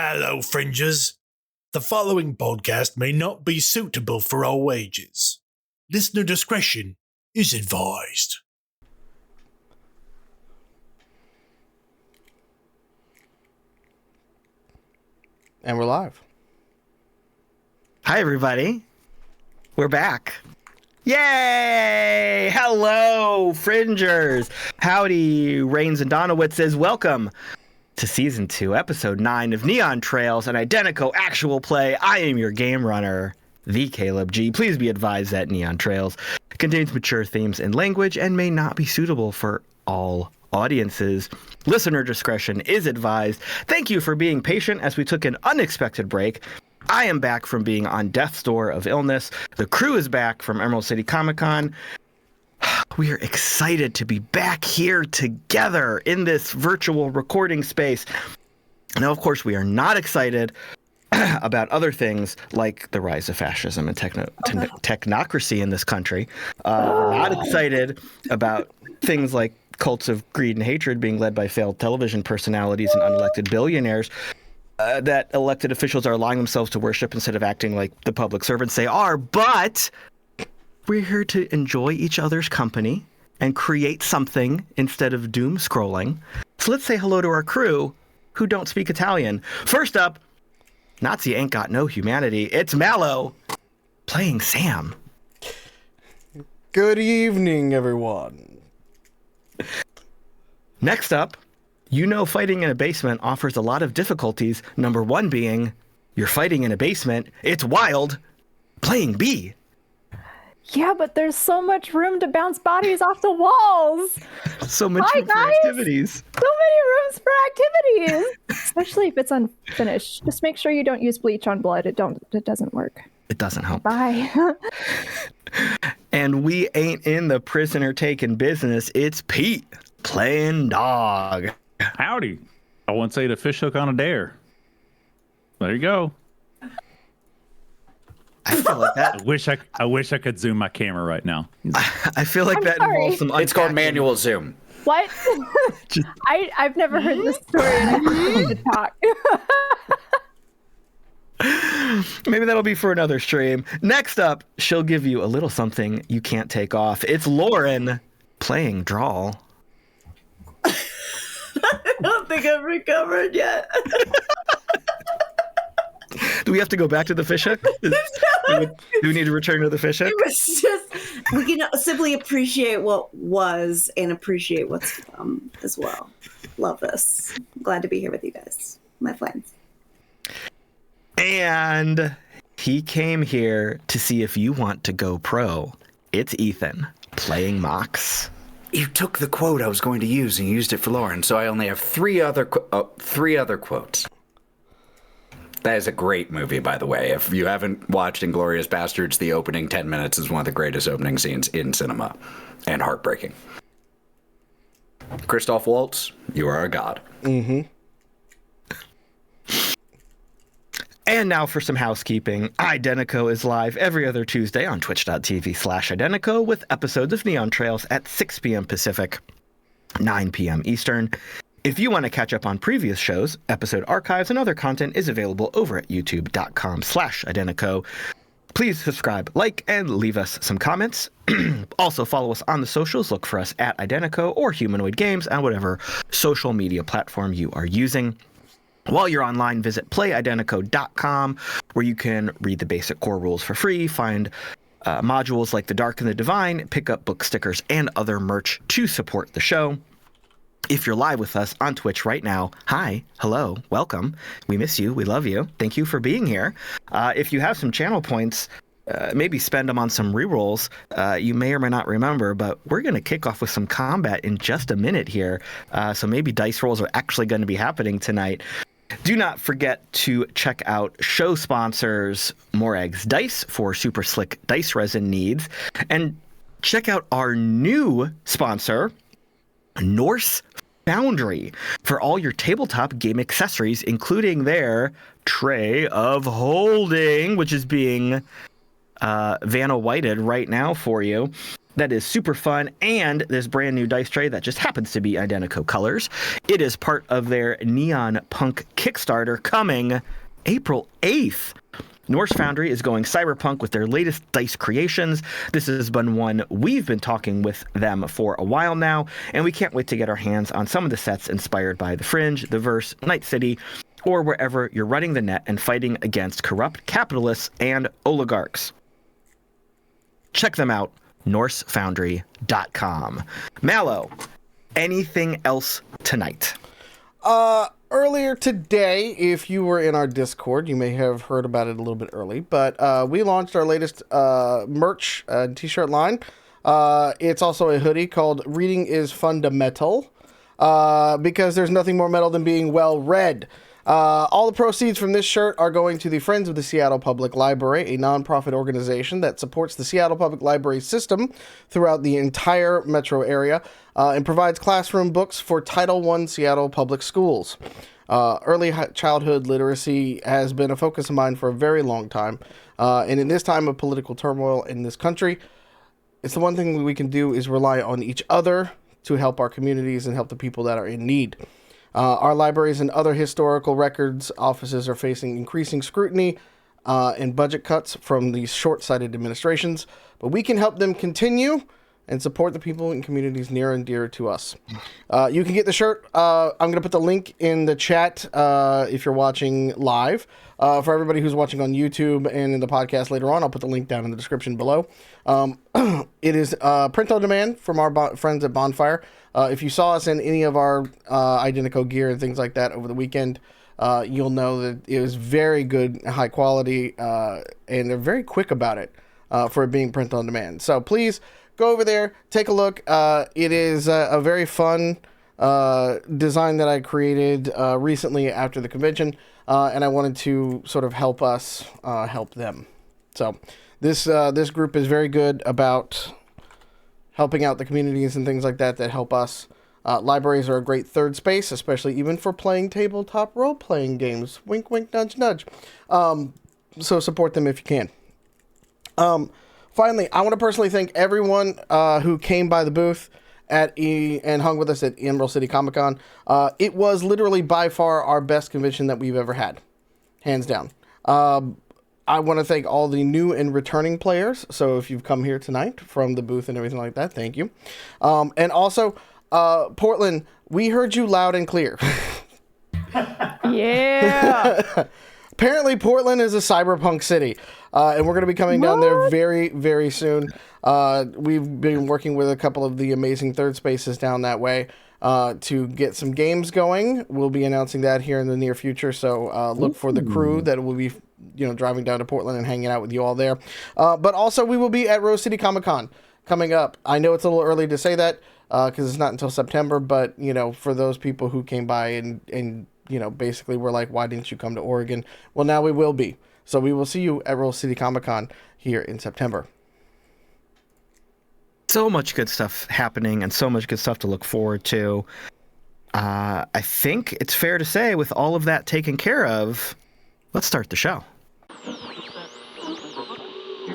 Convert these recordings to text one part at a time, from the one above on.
Hello, Fringers. The following podcast may not be suitable for all ages. Listener discretion is advised. And we're live. Hi, everybody. We're back. Yay! Hello, Fringers. Howdy, Rains and Donowitzes. Welcome to Season 2, Episode 9 of Neon Trails, an Identico actual play. I am your game runner, the Caleb G. Please be advised that Neon Trails contains mature themes and language and may not be suitable for all audiences. Listener discretion is advised. Thank you for being patient as we took an unexpected break. I am back from being on death's door of illness. The crew is back from Emerald City Comic Con. We are excited to be back here together in this virtual recording space. Now, of course, we are not excited about other things like the rise of fascism and technocracy in this country. We're not excited about things like cults of greed and hatred being led by failed television personalities and unelected billionaires that elected officials are allowing themselves to worship instead of acting like the public servants they are. But we're here to enjoy each other's company and create something instead of doom scrolling. So let's say hello to our crew who don't speak Italian. First up, Nazi ain't got no humanity. It's Mallo playing Sam. Good evening, everyone. Next up, you know fighting in a basement offers a lot of difficulties. Number one being, you're fighting in a basement. It's wild. Playing B. Yeah, but there's so much room to bounce bodies off the walls. So much room for activities. So many rooms for activities. Especially if it's unfinished. Just make sure you don't use bleach on blood. It doesn't work. It doesn't help. Bye. And we ain't in the prisoner taking business. It's Pete playing dog. Howdy. I once ate a fish hook on a dare. There you go. I feel like that. I wish I could zoom my camera right now. I feel like that involves some. It's called manual zoom. What? I've never heard this story and I need to talk. Maybe that'll be for another stream. Next up, she'll give you a little something you can't take off. It's Lauren playing Drall. I don't think I've recovered yet. Do we have to go back to the fish hook? Do we need to return to the fish hook? It was just, we can simply appreciate what was and appreciate what's to come as well. Love this. I'm glad to be here with you guys, my friends. And he came here to see if you want to go pro. It's Ethan playing Mox. You took the quote I was going to use and you used it for Lauren, so I only have three other quotes. That is a great movie, by the way. If you haven't watched Inglourious Bastards, the opening 10 minutes is one of the greatest opening scenes in cinema, and heartbreaking. Christoph Waltz, you are a god. Mm-hmm. And now for some housekeeping. Identico is live every other Tuesday on twitch.tv/Identico with episodes of Neon Trails at 6 p.m. Pacific, 9 p.m. Eastern. If you want to catch up on previous shows, episode archives, and other content is available over at youtube.com/Identico. Please subscribe, like, and leave us some comments. Also follow us on the socials. Look for us at Identico or Humanoid Games on whatever social media platform you are using. While you're online, visit playidentico.com, where you can read the basic core rules for free, find modules like The Dark and the Divine, pick up book stickers, and other merch to support the show. If you're live with us on Twitch right now, hi, hello, welcome. We miss you. We love you. Thank you for being here. If you have some channel points, maybe spend them on some rerolls. You may or may not remember, but we're going to kick off with some combat in just a minute here. So maybe dice rolls are actually going to be happening tonight. Do not forget to check out show sponsors More Eggs Dice for super slick dice resin needs. And check out our new sponsor, Norse Foundry, for all your tabletop game accessories, including their Tray of Holding, which is being Vanna Whited right now for you. that is super fun, and this brand new dice tray that just happens to be Identico colors. It is part of their Neon Punk Kickstarter coming April 8th. Norse Foundry is going cyberpunk with their latest dice creations. This has been one we've been talking with them for a while now, and we can't wait to get our hands on some of the sets inspired by The Fringe, The Verse, Night City, or wherever you're running the net and fighting against corrupt capitalists and oligarchs. Check them out, norsefoundry.com. Mallo, anything else tonight? Earlier today, if you were in our Discord, you may have heard about it a little bit early, but we launched our latest merch t-shirt line. It's also a hoodie called Reading is Fundamental, because there's nothing more metal than being well read. All the proceeds from this shirt are going to the Friends of the Seattle Public Library, a nonprofit organization that supports the Seattle Public Library system throughout the entire metro area and provides classroom books for Title I Seattle Public Schools. Early childhood literacy has been a focus of mine for a very long time, and in this time of political turmoil in this country, it's the one thing we can do is rely on each other to help our communities and help the people that are in need. Our libraries and other historical records offices are facing increasing scrutiny and budget cuts from these short-sighted administrations, but we can help them continue and support the people and communities near and dear to us. You can get the shirt. I'm going to put the link in the chat if you're watching live. For everybody who's watching on YouTube and in the podcast later on, I'll put the link down in the description below. It is print on demand from our friends at Bonfire. If you saw us in any of our Identico gear and things like that over the weekend, you'll know that it was very good, high quality, and they're very quick about it for it being print on demand. So please go over there, take a look. It is a very fun design that I created recently after the convention, and I wanted to sort of help us help them. So this group is very good about helping out the communities and things like that help us. Libraries are a great third space, especially even for playing tabletop role-playing games. Wink, wink, nudge, nudge. So support them if you can. Finally, I want to personally thank everyone who came by the booth and hung with us at Emerald City Comic Con. It was literally by far our best convention that we've ever had, hands down. I want to thank all the new and returning players. So if you've come here tonight from the booth and everything like that, thank you. And also, Portland, we heard you loud and clear. Yeah. Apparently, Portland is a cyberpunk city, and we're going to be coming down there very, very soon. We've been working with a couple of the amazing third spaces down that way to get some games going. We'll be announcing that here in the near future, so look for the crew that will be driving down to Portland and hanging out with you all there. But also, we will be at Rose City Comic Con coming up. I know it's a little early to say that because it's not until September, but for those people who came by and basically were like, why didn't you come to Oregon? Well, now we will be. So we will see you at Rose City Comic Con here in September. So much good stuff happening and so much good stuff to look forward to. I think it's fair to say, with all of that taken care of, let's start the show.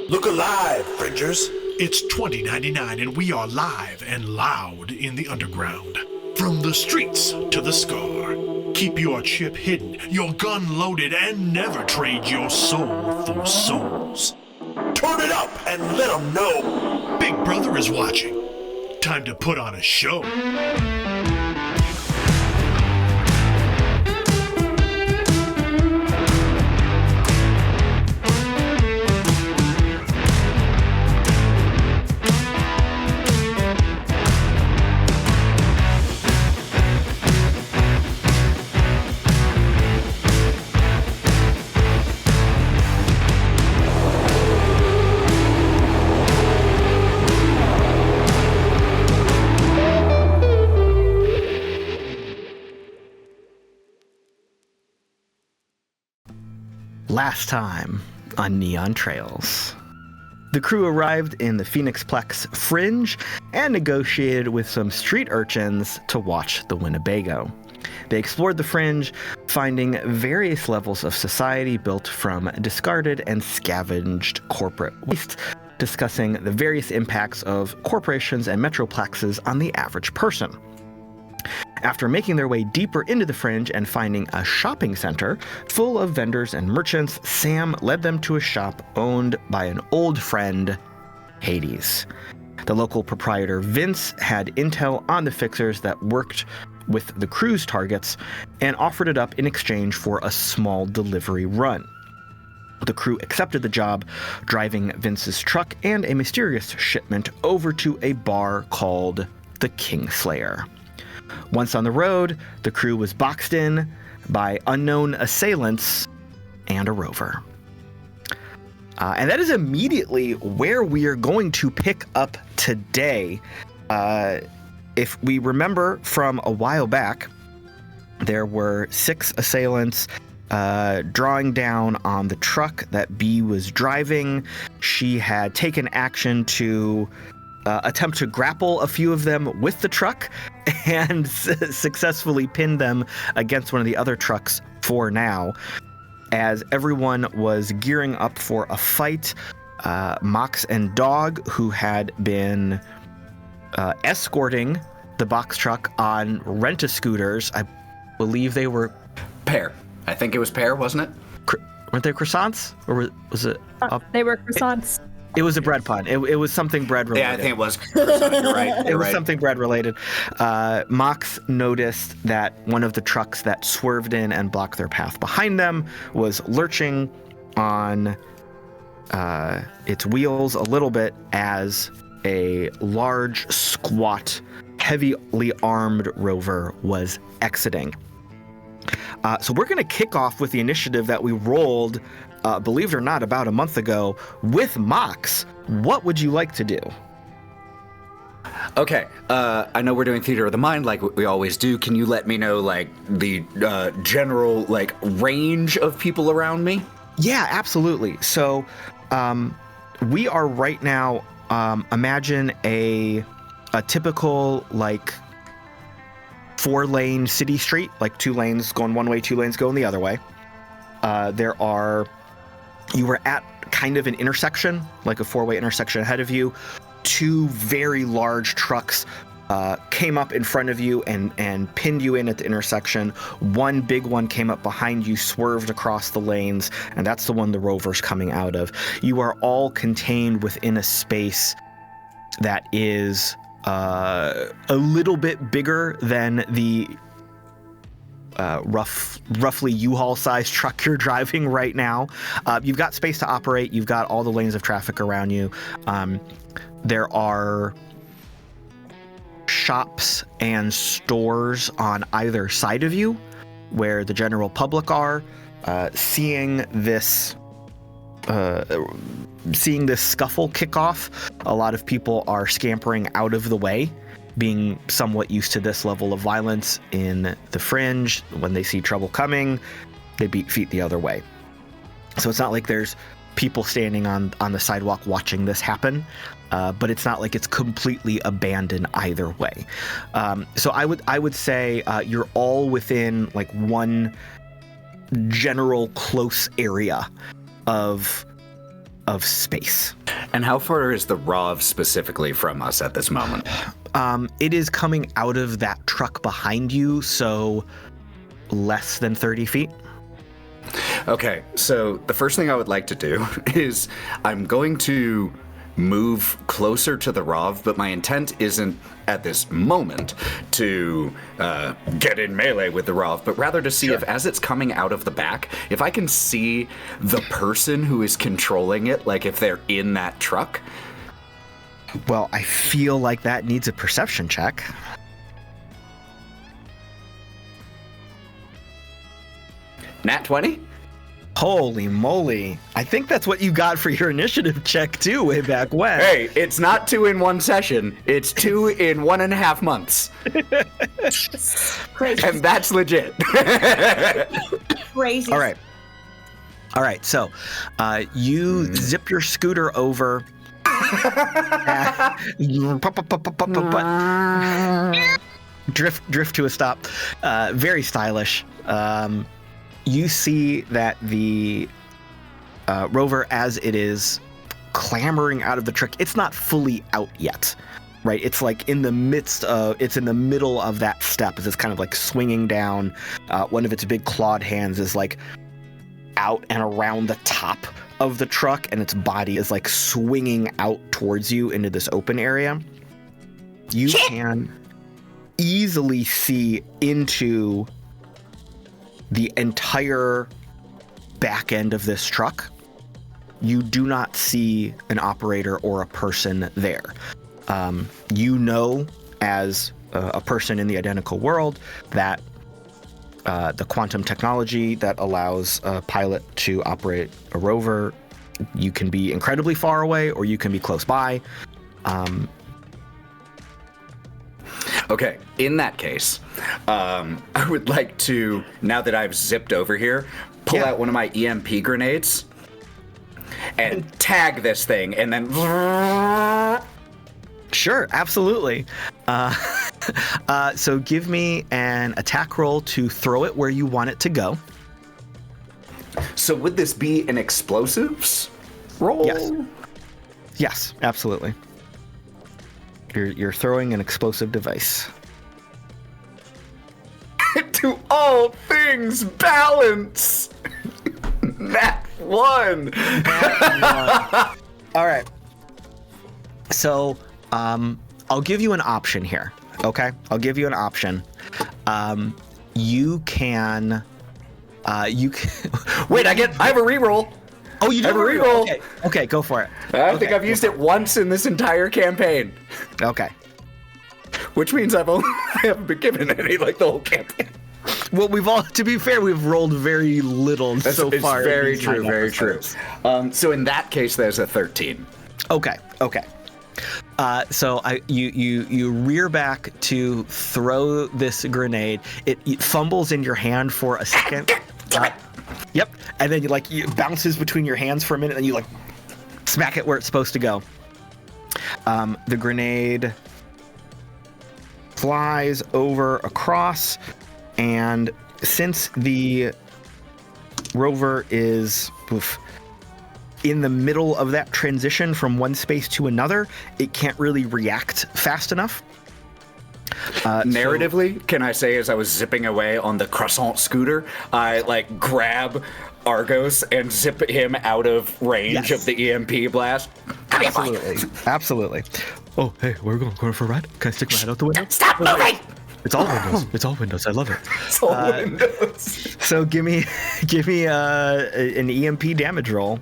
Look alive, Fringers. It's 2099 and we are live and loud in the underground. From the streets to the scar. Keep your chip hidden, your gun loaded, and never trade your soul for souls. Turn it up and let them know Big Brother is watching. Time to put on a show. Last time on Neon Trails. The crew arrived in the Pheonixplex Fringe and negotiated with some street urchins to watch the Winnebago. They explored the Fringe, finding various levels of society built from discarded and scavenged corporate waste discussing the various impacts of corporations and metroplexes on the average person. After making their way deeper into the fringe and finding a shopping center full of vendors and merchants, Sam led them to a shop owned by an old friend, Hades. The local proprietor, Vince, had intel on the fixers that worked with the crew's targets and offered it up in exchange for a small delivery run. The crew accepted the job, driving Vince's truck and a mysterious shipment over to a bar called the Kingslayer. Once on the road, the crew was boxed in by unknown assailants and a rover. And that is immediately where we are going to pick up today. If we remember from a while back, there were 6 assailants drawing down on the truck that B was driving. She had taken action to attempt to grapple a few of them with the truck and successfully pinned them against one of the other trucks for now. As everyone was gearing up for a fight, Mox and Dog, who had been escorting the box truck on rent-a-scooters, I believe they were... Pear. I think it was pear, wasn't it? Weren't they croissants? Or was it... They were croissants. It was a bread pun. It was something bread related. Yeah, I think it was. You're right. It was something bread related. Mox noticed that one of the trucks that swerved in and blocked their path behind them was lurching on its wheels a little bit as a large, squat, heavily armed rover was exiting. So we're going to kick off with the initiative that we rolled, believe it or not, about a month ago with Mox. What would you like to do? Okay, I know we're doing Theater of the Mind like we always do. Can you let me know, like, the general, like, range of people around me? Yeah, absolutely. So we are right now, imagine a typical, like, 4-lane city street, like 2 lanes going one way, 2 lanes going the other way. You were at kind of an intersection, like a 4-way intersection ahead of you. 2 very large trucks came up in front of you and pinned you in at the intersection. One big one came up behind you, swerved across the lanes, and that's the one the rover's coming out of. You are all contained within a space that is a little bit bigger than the roughly U-Haul sized truck you're driving right now. You've got space to operate. You've got all the lanes of traffic around you. There are shops and stores on either side of you where the general public are. Seeing this scuffle kick off, a lot of people are scampering out of the way, being somewhat used to this level of violence in the fringe. When they see trouble coming, they beat feet the other way. So it's not like there's people standing on the sidewalk watching this happen, but it's not like it's completely abandoned either way. So I would say you're all within like one general close area of space. And how far is the ROV specifically from us at this moment? It is coming out of that truck behind you, so less than 30 feet. Okay, so the first thing I would like to do is I'm going to move closer to the ROV, but my intent isn't at this moment to get in melee with the ROV, but rather to see if, as it's coming out of the back, if I can see the person who is controlling it, like if they're in that truck. Well, I feel like that needs a perception check. Nat 20? Holy moly. I think that's what you got for your initiative check, too, way back when. Hey, it's not 2 in one session. It's 2 in 1.5 months. Crazy. And that's legit. Crazy. All right. So you zip your scooter over. Drift to a stop. Very stylish. You see that the rover, as it is clambering out of the truck. It's not fully out yet, right? It's like in the middle of that step as it's kind of like swinging down. One of its big clawed hands is like out and around the top of the truck, and its body is like swinging out towards you into this open area. You can easily see into the entire back end of this truck. You do not see an operator or a person there. You know, as a person in the identical world, that the quantum technology that allows a pilot to operate a rover, you can be incredibly far away or you can be close by. Okay, in that case, I would like to, now that I've zipped over here, pull out one of my EMP grenades and tag this thing, and then... Sure, absolutely. So give me an attack roll to throw it where you want it to go. So would this be an explosives roll? Yes, absolutely. You're throwing an explosive device. To all things balance! That one! All right. So, I'll give you an option here. Okay, I'll give you an option. You can. Wait, I have a reroll. Oh, you do I have a reroll. Okay, go for it. I think I've used it once in this entire campaign. Okay. Which means I haven't been given any like the whole campaign. Well, to be fair, we've rolled very little so far. It's very true, very true. So in that case, there's a 13. Okay. So you rear back to throw this grenade. It fumbles in your hand for a second. Yep. And then it bounces between your hands for a minute, and you like smack it where it's supposed to go. The grenade flies over across, and since the rover is in the middle of that transition from one space to another, it can't really react fast enough. Narratively, can I say, as I was zipping away on the croissant scooter, I grab Argos and zip him out of range of the EMP blast? Absolutely. Oh, hey, we're going for a ride. Can I stick my head out the window? Stop moving! It's all windows. It's all windows. I love it. It's all windows. So give me an EMP damage roll.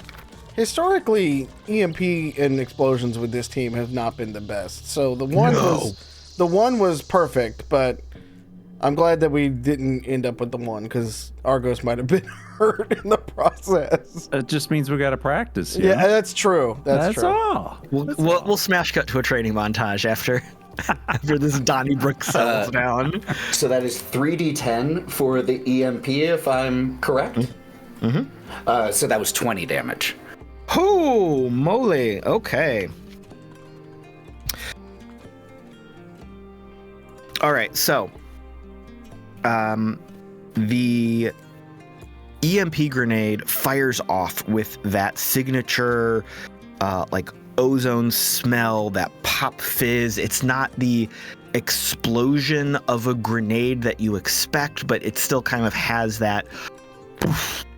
Historically, EMP and explosions with this team have not been the best. So the one was perfect, but I'm glad that we didn't end up with the one, because Argos might have been hurt in the process. It just means we got to practice. Yeah, that's true. That's true. All. We'll smash cut to a training montage after this Donnybrook settles down. So that is 3d10 for the EMP, if I'm correct. Mm-hmm. So that was 20 damage. Oh, moly. Okay. All right, so the EMP grenade fires off with that signature ozone smell, that pop fizz. It's not the explosion of a grenade that you expect, but it still kind of has that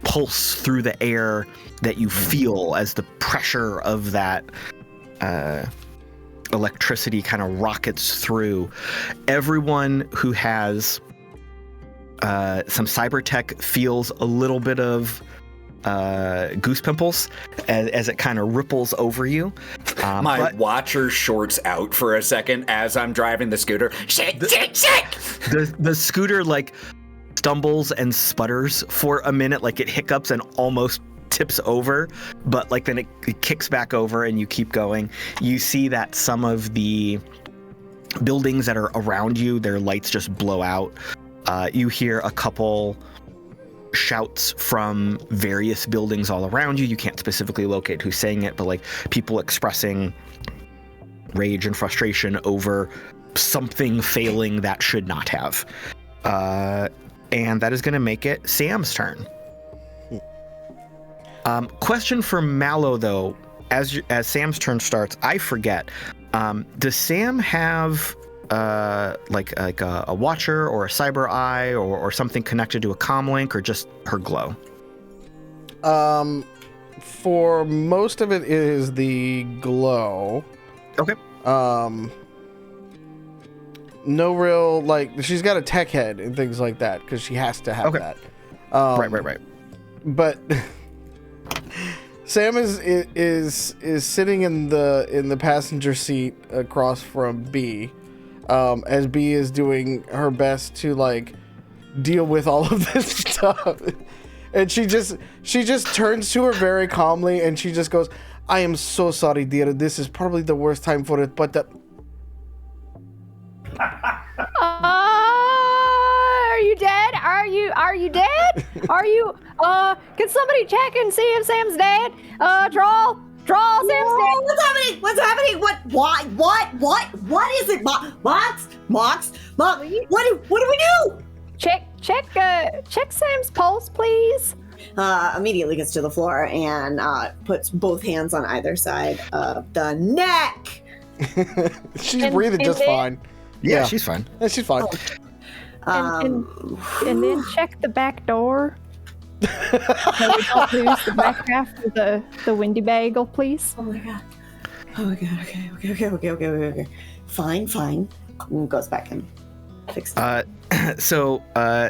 pulse through the air that you feel as the pressure of that electricity kind of rockets through. Everyone who has some cyber tech feels a little bit of goose pimples as it kind of ripples over you. My watcher shorts out for a second as I'm driving the scooter. Shake! The scooter stumbles and sputters for a minute, it hiccups and almost tips over, but then it kicks back over and you keep going. You see that some of the buildings that are around you, their lights just blow out. You hear a couple shouts from various buildings all around you. You can't specifically locate who's saying it, but people expressing rage and frustration over something failing that should not have. And that is going to make it Sam's turn. Question for Mallo, though. as Sam's turn starts, I forget. Does Sam have like a watcher or a cyber eye or something connected to a comm link, or just her glow? For most of it is the glow. Okay. No real, like, she's got a tech head and things like that because she has to have that. Right. But Sam is sitting in the passenger seat across from B, as B is doing her best to like deal with all of this stuff, and she just turns to her very calmly and she just goes, "I am so sorry, dear. This is probably the worst time for it, but Are you dead? Are you dead? Can somebody check and see if Sam's dead? Drall, Sam's dead. What's happening? What is it? Mox? What do we do? Check Sam's pulse, please. Immediately gets to the floor and puts both hands on either side of the neck. she's breathing just fine." Yeah, she's fine. Yeah, she's fine. And then check the back door. So we don't lose the back half of the windy bagel, please. Oh my god. Okay. Fine. And goes back and fixes it. So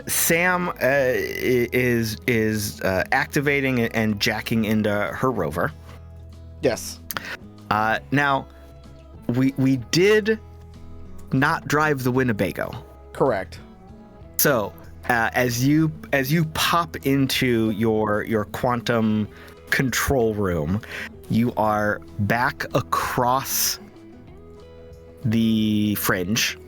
Sam is activating and jacking into her rover. Yes. Now, we did not drive the Winnebago. Correct. So as you pop into your quantum control room, you are back across the fringe.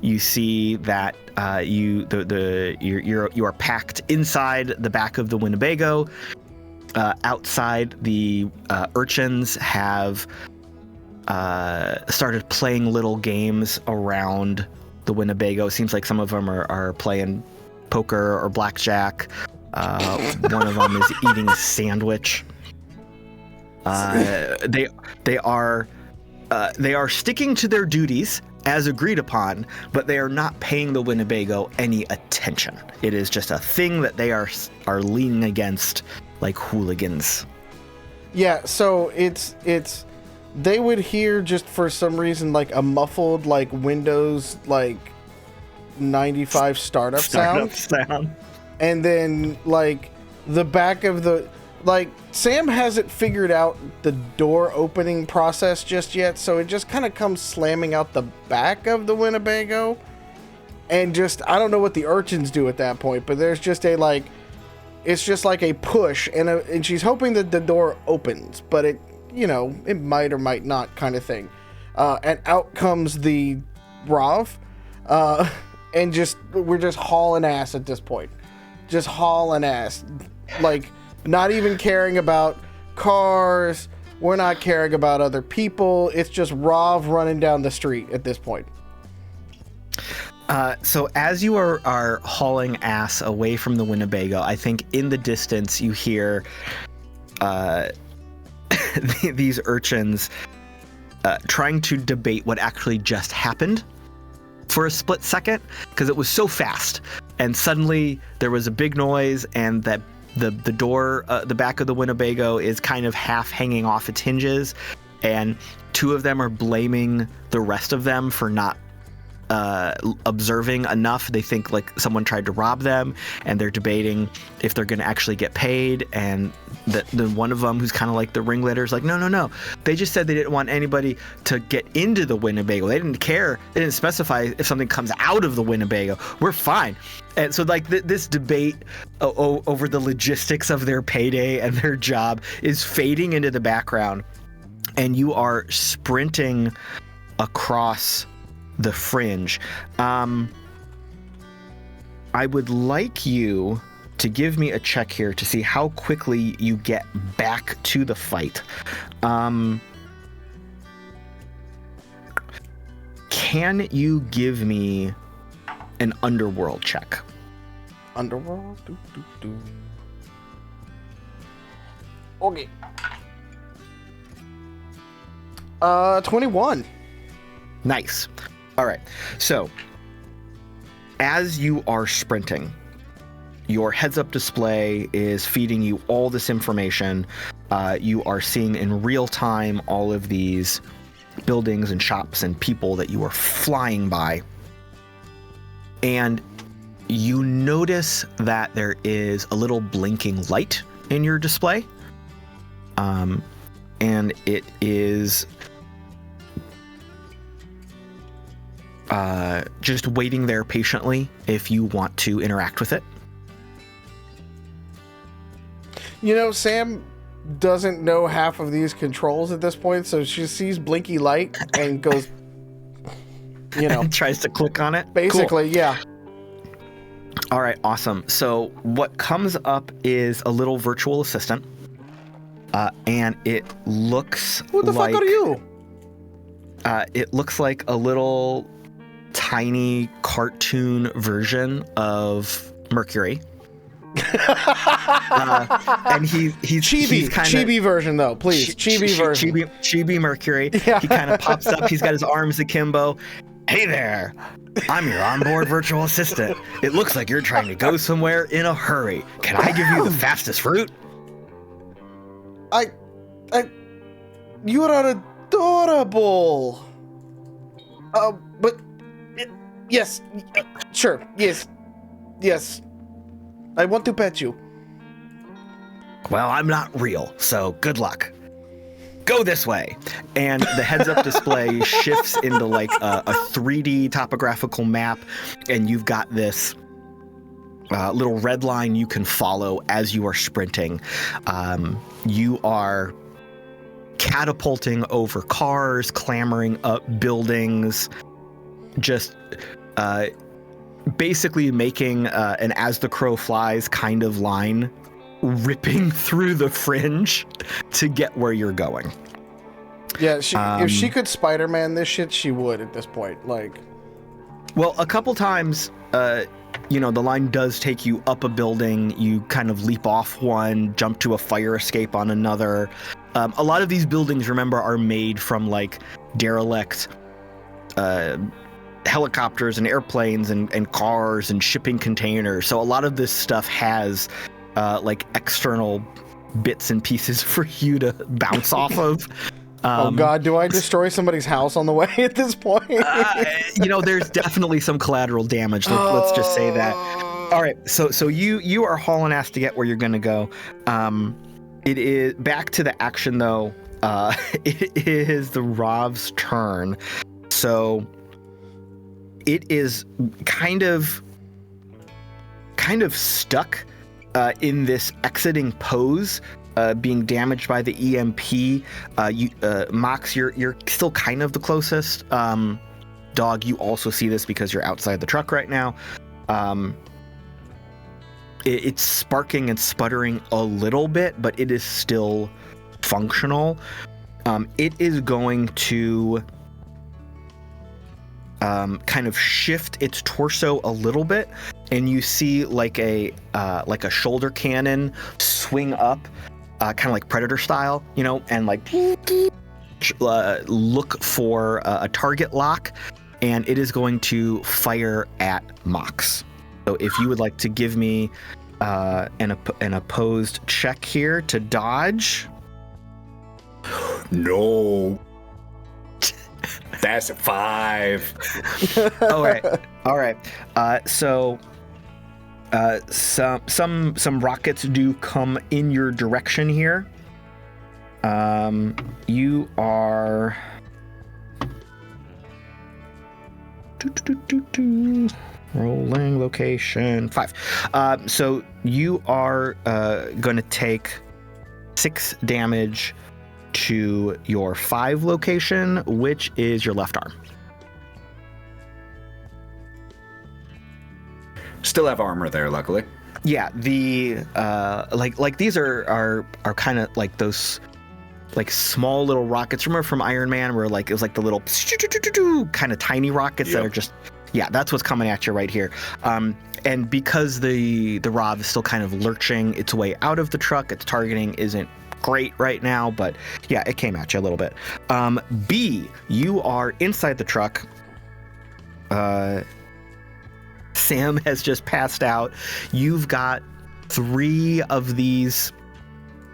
You see that you are packed inside the back of the Winnebago. Outside, the urchins have started playing little games around the Winnebago. Seems like some of them are playing poker or blackjack. One of them is eating a sandwich. They are sticking to their duties as agreed upon, but they are not paying the Winnebago any attention. It is just a thing that they are leaning against like hooligans. Yeah, so it's they would hear just for some reason like a muffled like Windows like 95 startup sound. And then like the back of the like Sam hasn't figured out the door opening process just yet, so it just kind of comes slamming out the back of the Winnebago. And just I don't know what the urchins do at that point, but there's just a like it's just like a push and she's hoping that the door opens, but it it might or might not kind of thing. And out comes the Rav, and we're just hauling ass at this point. Just hauling ass. Like, not even caring about cars. We're not caring about other people. It's just Rav running down the street at this point. So as you are hauling ass away from the Winnebago, I think in the distance you hear these urchins trying to debate what actually just happened for a split second, because it was so fast. And suddenly there was a big noise, and that the door, the back of the Winnebago is kind of half hanging off its hinges, and two of them are blaming the rest of them for not observing enough. They think like someone tried to rob them, and they're debating if they're going to actually get paid. And the one of them, who's kind of like the ringleader, is like, no. They just said they didn't want anybody to get into the Winnebago. They didn't care. They didn't specify if something comes out of the Winnebago. We're fine. And so like this debate over the logistics of their payday and their job is fading into the background, and you are sprinting across the fringe. I would like you to give me a check here to see how quickly you get back to the fight. Can you give me an underworld check? Underworld? Okay. 21. Nice. All right. So, as you are sprinting, your heads-up display is feeding you all this information. You are seeing in real time all of these buildings and shops and people that you are flying by. And you notice that there is a little blinking light in your display. And it is just waiting there patiently if you want to interact with it. You know, Sam doesn't know half of these controls at this point, so she sees blinky light and goes, you know. Tries to click on it. Basically, Cool. yeah. All right, awesome. So what comes up is a little virtual assistant, and it looks What the like, fuck are you? It looks like a little tiny cartoon version of Mercury. And he's Chibi, kind of chibi version though, please. Chibi version. Chibi Mercury. Yeah. He kind of pops up. He's got his arms akimbo. Hey there, I'm your onboard virtual assistant. It looks like you're trying to go somewhere in a hurry. Can I give you the fastest route? You are adorable. But yes, sure, yes. I want to pet you. Well, I'm not real, so good luck. Go this way. And the heads-up display shifts into like a 3D topographical map, and you've got this little red line you can follow as you are sprinting. You are catapulting over cars, clambering up buildings, just basically making an as the crow flies kind of line, ripping through the fringe to get where you're going. Yeah, if she could Spider-Man this shit, she would at this point. Like, well, a couple times, the line does take you up a building. You kind of leap off one, jump to a fire escape on another. A lot of these buildings, remember, are made from like derelict helicopters and airplanes and cars and shipping containers. So a lot of this stuff has like external bits and pieces for you to bounce off of. Oh God, do I destroy somebody's house on the way at this point? There's definitely some collateral damage. Let's just say that. All right, so you are hauling ass to get where you're gonna go. It is back to the action though. It is the Rov's turn. So it is kind of stuck in this exiting pose, being damaged by the EMP. Mox, you're still kind of the closest. Dog, you also see this because you're outside the truck right now. It's sparking and sputtering a little bit, but it is still functional. It is going to kind of shift its torso a little bit, and you see like a shoulder cannon swing up, kind of like Predator style, and like look for a target lock, and it is going to fire at Mox. So if you would like to give me an opposed check here to dodge. No. That's a 5. All right. So some rockets do come in your direction here. You are rolling location 5. So you are going to take 6 damage to your 5 location, which is your left arm. Still have armor there, luckily. Yeah, the like these are kind of like those like small little rockets. Remember from Iron Man where like it was like the little kind of tiny rockets that are just, yeah, that's what's coming at you right here. And because the Rov is still kind of lurching its way out of the truck, its targeting isn't great right now, but yeah, it came at you a little bit. B, you are inside the truck. Sam has just passed out. You've got 3 of these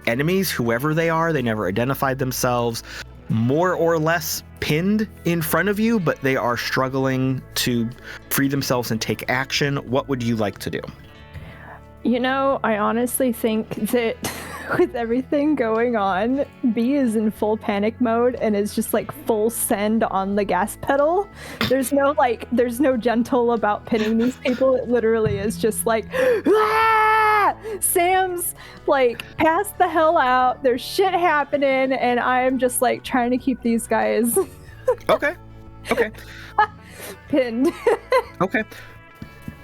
enemies, whoever they are, they never identified themselves, more or less pinned in front of you, but they are struggling to free themselves and take action. What would you like to do? You know, I honestly think that with everything going on, B is in full panic mode and is just like full send on the gas pedal. There's no gentle about pinning these people. It literally is just like, ah! Sam's like passed the hell out. There's shit happening, and I am just like trying to keep these guys Okay. pinned. Okay.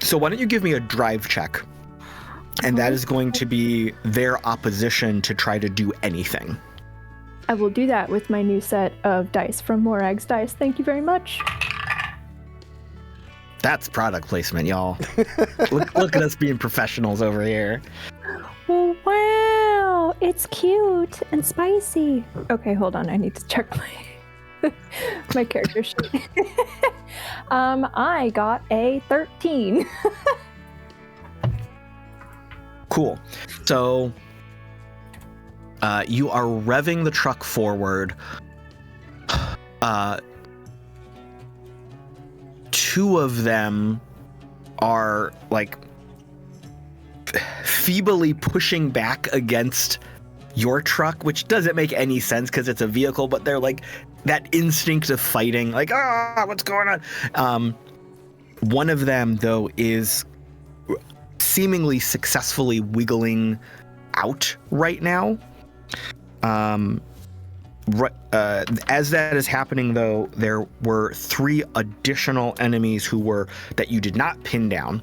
So why don't you give me a drive check? And that is going to be their opposition to try to do anything. I will do that with my new set of dice from Morag's Dice. Thank you very much. That's product placement, y'all. look at us being professionals over here. Oh, wow, it's cute and spicy. Okay, hold on. I need to check my character sheet. I got a 13. Cool. So you are revving the truck forward. 2 of them are like feebly pushing back against your truck, which doesn't make any sense because it's a vehicle, but they're like that instinct of fighting, like, what's going on? One of them, though, is seemingly successfully wiggling out right now. As that is happening, though, there were 3 additional enemies that you did not pin down.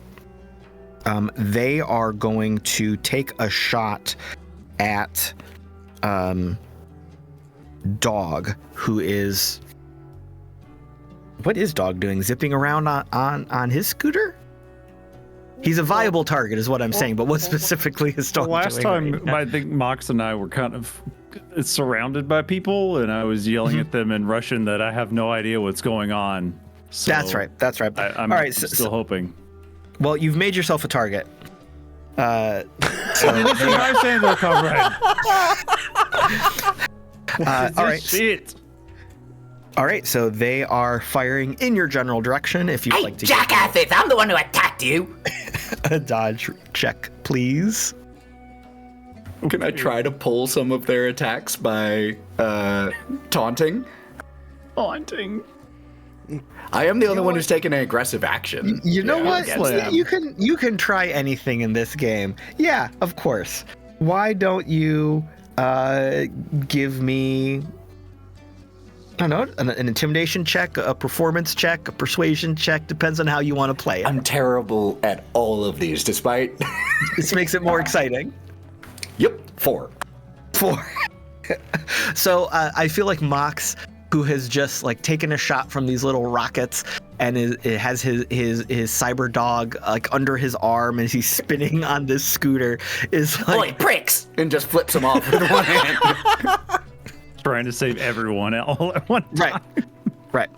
They are going to take a shot at Dog, who is... What is Dog doing? Zipping around on his scooter? He's a viable target, is what I'm saying, but what specifically is Dog doing? Last time, I think Mox and I were kind of surrounded by people, and I was yelling at them in Russian that I have no idea what's going on. So That's right. I'm All right, still hoping. Well, you've made yourself a target. This is what I'm saying, though, comrade. All right. Shit. All right, so they are firing in your general direction. If you'd like to jackasses! I'm the one who attacked you. a dodge check, please. Can I try to pull some of their attacks by taunting? Haunting. I am the only one who's taken an aggressive action. You know what? Slam. You can try anything in this game. Yeah, of course. Why don't you give me, I don't know, an intimidation check, a performance check, a persuasion check, depends on how you want to play it. I'm terrible at all of these, despite... This makes it more exciting. Yep, 4. 4. So I feel like Mox, who has just like taken a shot from these little rockets and it has his cyber dog like under his arm as he's spinning on this scooter, is like, Oi, pricks! And just flips him off with one hand. Trying to save everyone all at one time. Right.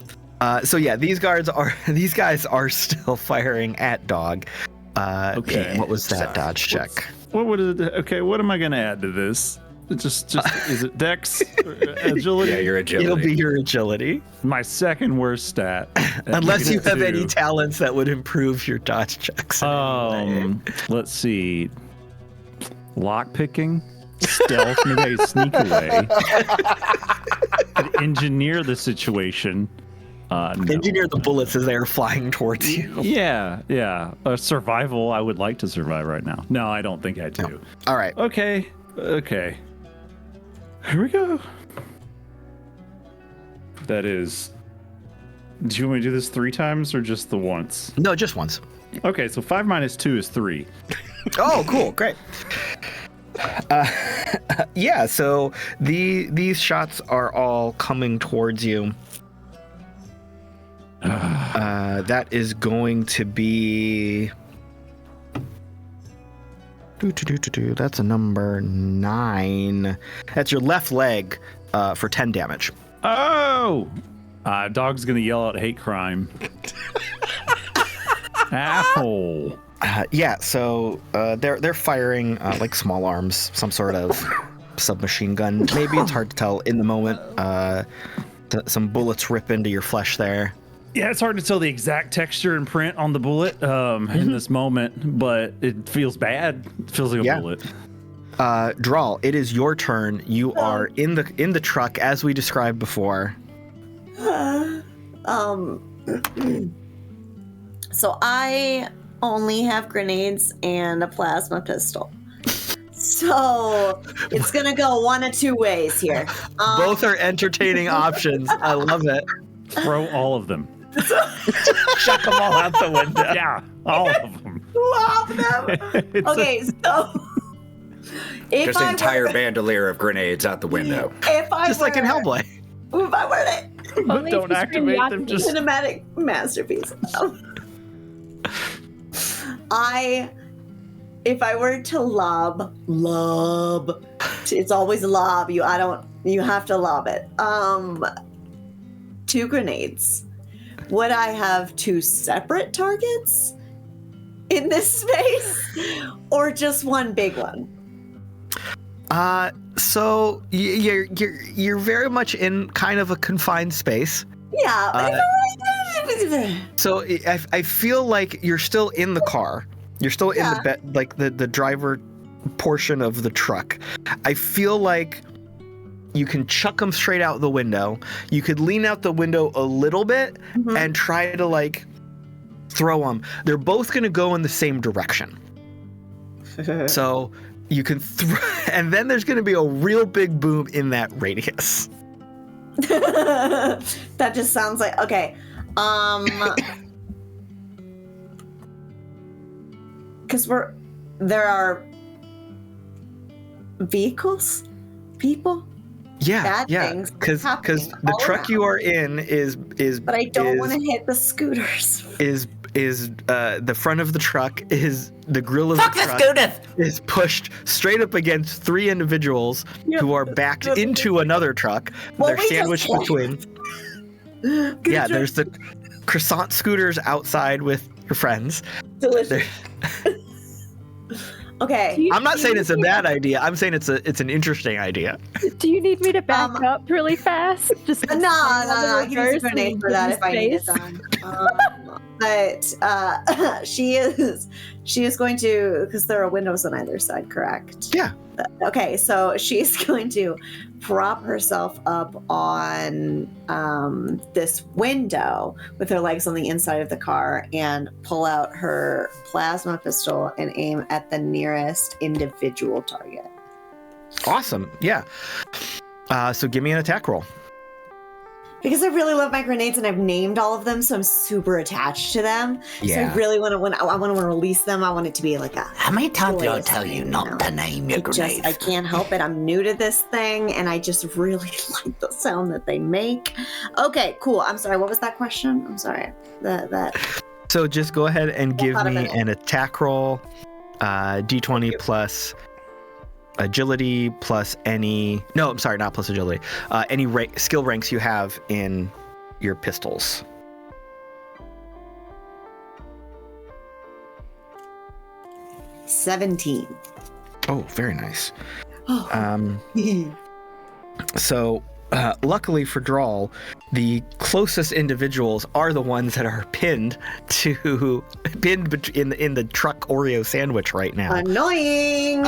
So yeah, these guys are still firing at Dog. Okay. What was that dodge check? What would it? Okay, what am I gonna add to this? Just is it Dex? Agility? Yeah, your agility. It'll be your agility. My second worst stat. Unless you have -2. any talents that would improve your dodge checks. Let's see. Lock picking, stealth, maybe I sneak away. Could engineer the situation. No. Engineer the bullets as they are flying towards you. Yeah. Survival. I would like to survive right now. No, I don't think I do. No. All right. Okay. Here we go. That is. Do you want me to do this 3 times or just the once? No, just once. Okay, so 5 minus 2 is 3. Oh, cool. Great. Yeah, so these shots are all coming towards you. That is going to be That's a number 9. That's your left leg for 10 damage. Oh! Dog's gonna yell out hate crime. Ow! So they're firing like small arms, some sort of submachine gun. Maybe it's hard to tell in the moment. Some bullets rip into your flesh there. Yeah, it's hard to tell the exact texture and print on the bullet in this moment, but it feels bad. It feels like a bullet. Drall, it is your turn. You are in the truck as we described before. So I only have grenades and a plasma pistol. So it's gonna go one of two ways here. Both are entertaining options. I love it. Throw all of them. Chuck them all out the window. Yeah, all of them. Love them. Okay, so if Just an I entire were, bandolier of grenades out the window. if I Just were, like in Hellboy. If I were to Only if Don't you activate scream them. Yahtzee. Just cinematic masterpiece. If I were to lob, it's always lob. You have to lob it. 2 grenades. Would I have 2 separate targets in this space, or just one big one? So you're very much in kind of a confined space. Yeah. So I feel like you're still in the car. You're still in the driver portion of the truck. I feel like you can chuck them straight out the window. You could lean out the window a little bit and try to like throw them. They're both going to go in the same direction. So you can and then there's going to be a real big boom in that radius. That just sounds like okay. Because there are vehicles, people. Yeah, Bad things because happening the all truck around. you are in is But I don't want to hit the scooters. is the front of the truck is the grill of the truck is pushed straight up against 3 individuals who are backed into another truck. They're sandwiched between. Yeah, there's the croissant scooters outside with your friends. Delicious. Okay. I'm not saying it's a bad idea. I'm saying it's an interesting idea. Do you need me to back up really fast? Just No. I can use a grenade for that if I need it done. But she is going to, because there are windows on either side, correct? Yeah. Okay, so she's going to prop herself up on this window with her legs on the inside of the car and pull out her plasma pistol and aim at the nearest individual target. Awesome. Yeah. So give me an attack roll. Because I really love my grenades and I've named all of them, so I'm super attached to them. Yeah. So I really want to, when I want to release them, I want it to be like a. How many times did I joyous tell you thing, not to name your grenades? I can't help it. I'm new to this thing, and I just really like the sound that they make. Okay, cool. I'm sorry. What was that question? I'm sorry. That. So just go ahead and give thought of me it. an attack roll, D20 plus agility plus any. No, I'm sorry, not plus agility. Any skill ranks you have in your pistols. $17. Oh, very nice. Oh. So, luckily for Drall, the closest individuals are the ones that are pinned in the truck Oreo sandwich right now. Annoying.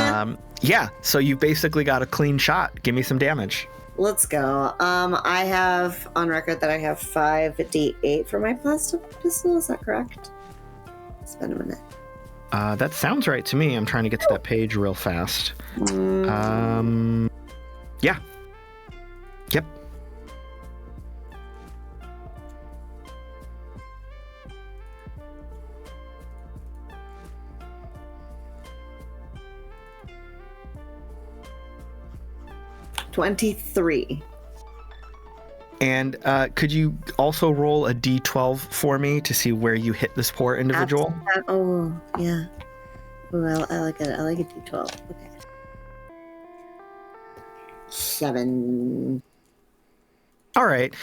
Yeah, so you basically got a clean shot. Give me some damage. Let's go. I have on record that I have 5d8 for my plastic pistol. Is that correct? It's been a minute. That sounds right to me. I'm trying to get to that page real fast. Yeah. Yep. $23. And could you also roll a d12 for me to see where you hit this poor individual? Oh, yeah. Well, I like a D12. Okay. 7. All right.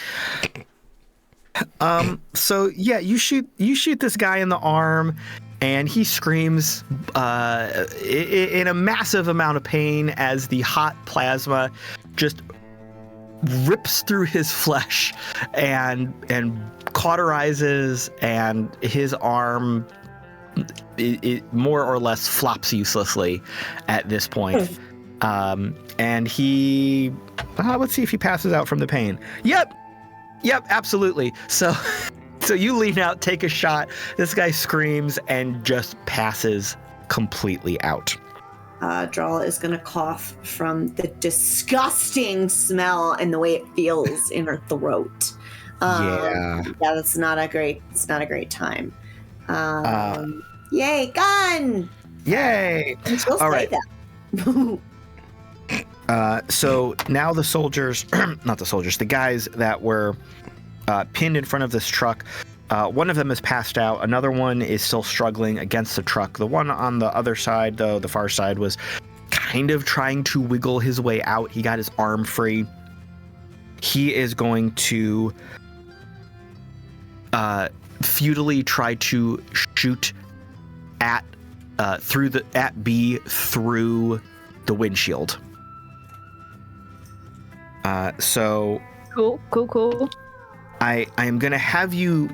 So yeah, you shoot this guy in the arm, and he screams in a massive amount of pain as the hot plasma just rips through his flesh and cauterizes, and his arm it more or less flops uselessly at this point. And he let's see if he passes out from the pain. Yep, absolutely. So you lean out, take a shot. This guy screams and just passes completely out. Drall is going to cough from the disgusting smell and the way it feels in her throat. Yeah, that's not a great time. Yay, gun! Yay! All right. So now the soldiers, not the soldiers, the guys that were pinned in front of this truck, one of them is passed out. Another one is still struggling against the truck. The one on the other side, though, the far side, was kind of trying to wiggle his way out. He got his arm free. He is going to futilely try to shoot at B through the windshield. So cool. I am gonna have you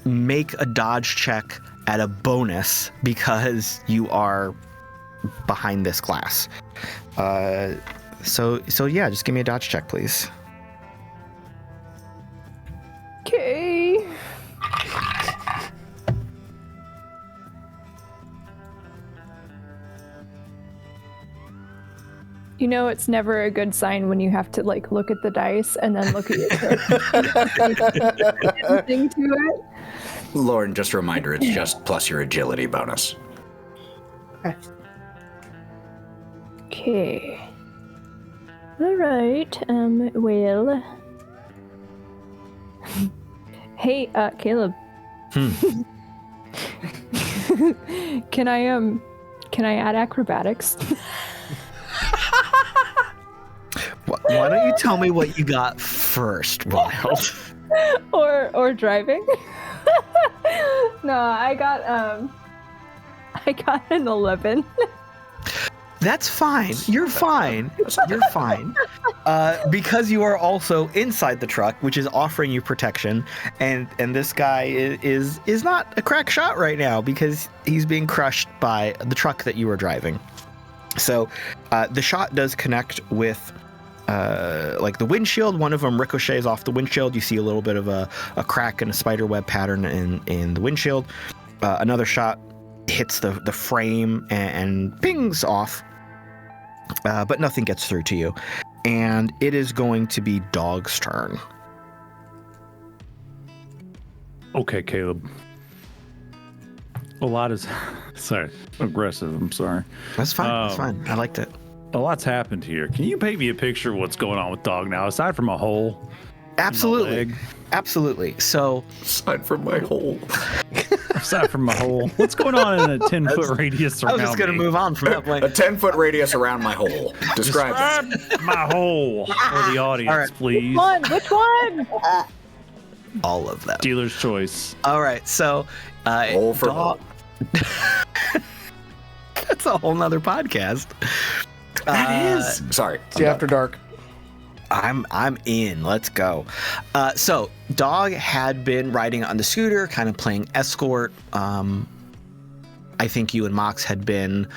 make a dodge check at a bonus because you are behind this glass. So yeah, just give me a dodge check, please. Okay. You know, it's never a good sign when you have to like look at the dice and then look at your anything to it. Lauren, just a reminder, it's just plus your agility bonus. Okay. All right. Well. Hey, Caleb. Can I add acrobatics? Why don't you tell me what you got first, Wild? or driving? No, I got an 11. That's fine. You're fine. You're fine. Because you are also inside the truck, which is offering you protection, and this guy is not a crack shot right now because he's being crushed by the truck that you are driving. So the shot does connect with like the windshield. One of them ricochets off the windshield. You see a little bit of a crack and a spider web pattern in the windshield. Another shot hits the frame and pings off, but nothing gets through to you. And it is going to be Dog's turn. Okay, Caleb. A lot is aggressive. I'm sorry. That's fine. That's fine. I liked it. A lot's happened here. Can you paint me a picture of what's going on with Dog now, aside from a hole? Absolutely. Absolutely. So, aside from my hole. Aside from my hole. What's going on in a 10-foot radius around me? I was just going to move on from that point. A 10-foot radius around my hole. Describe my hole for the audience, please. Which one? All of them. Dealer's choice. All right. So, hole for Dog. That's a whole nother podcast. That is. Sorry. See After Dark. I'm in. Let's go. So Dog had been riding on the scooter, kind of playing escort. I think you and Mox had been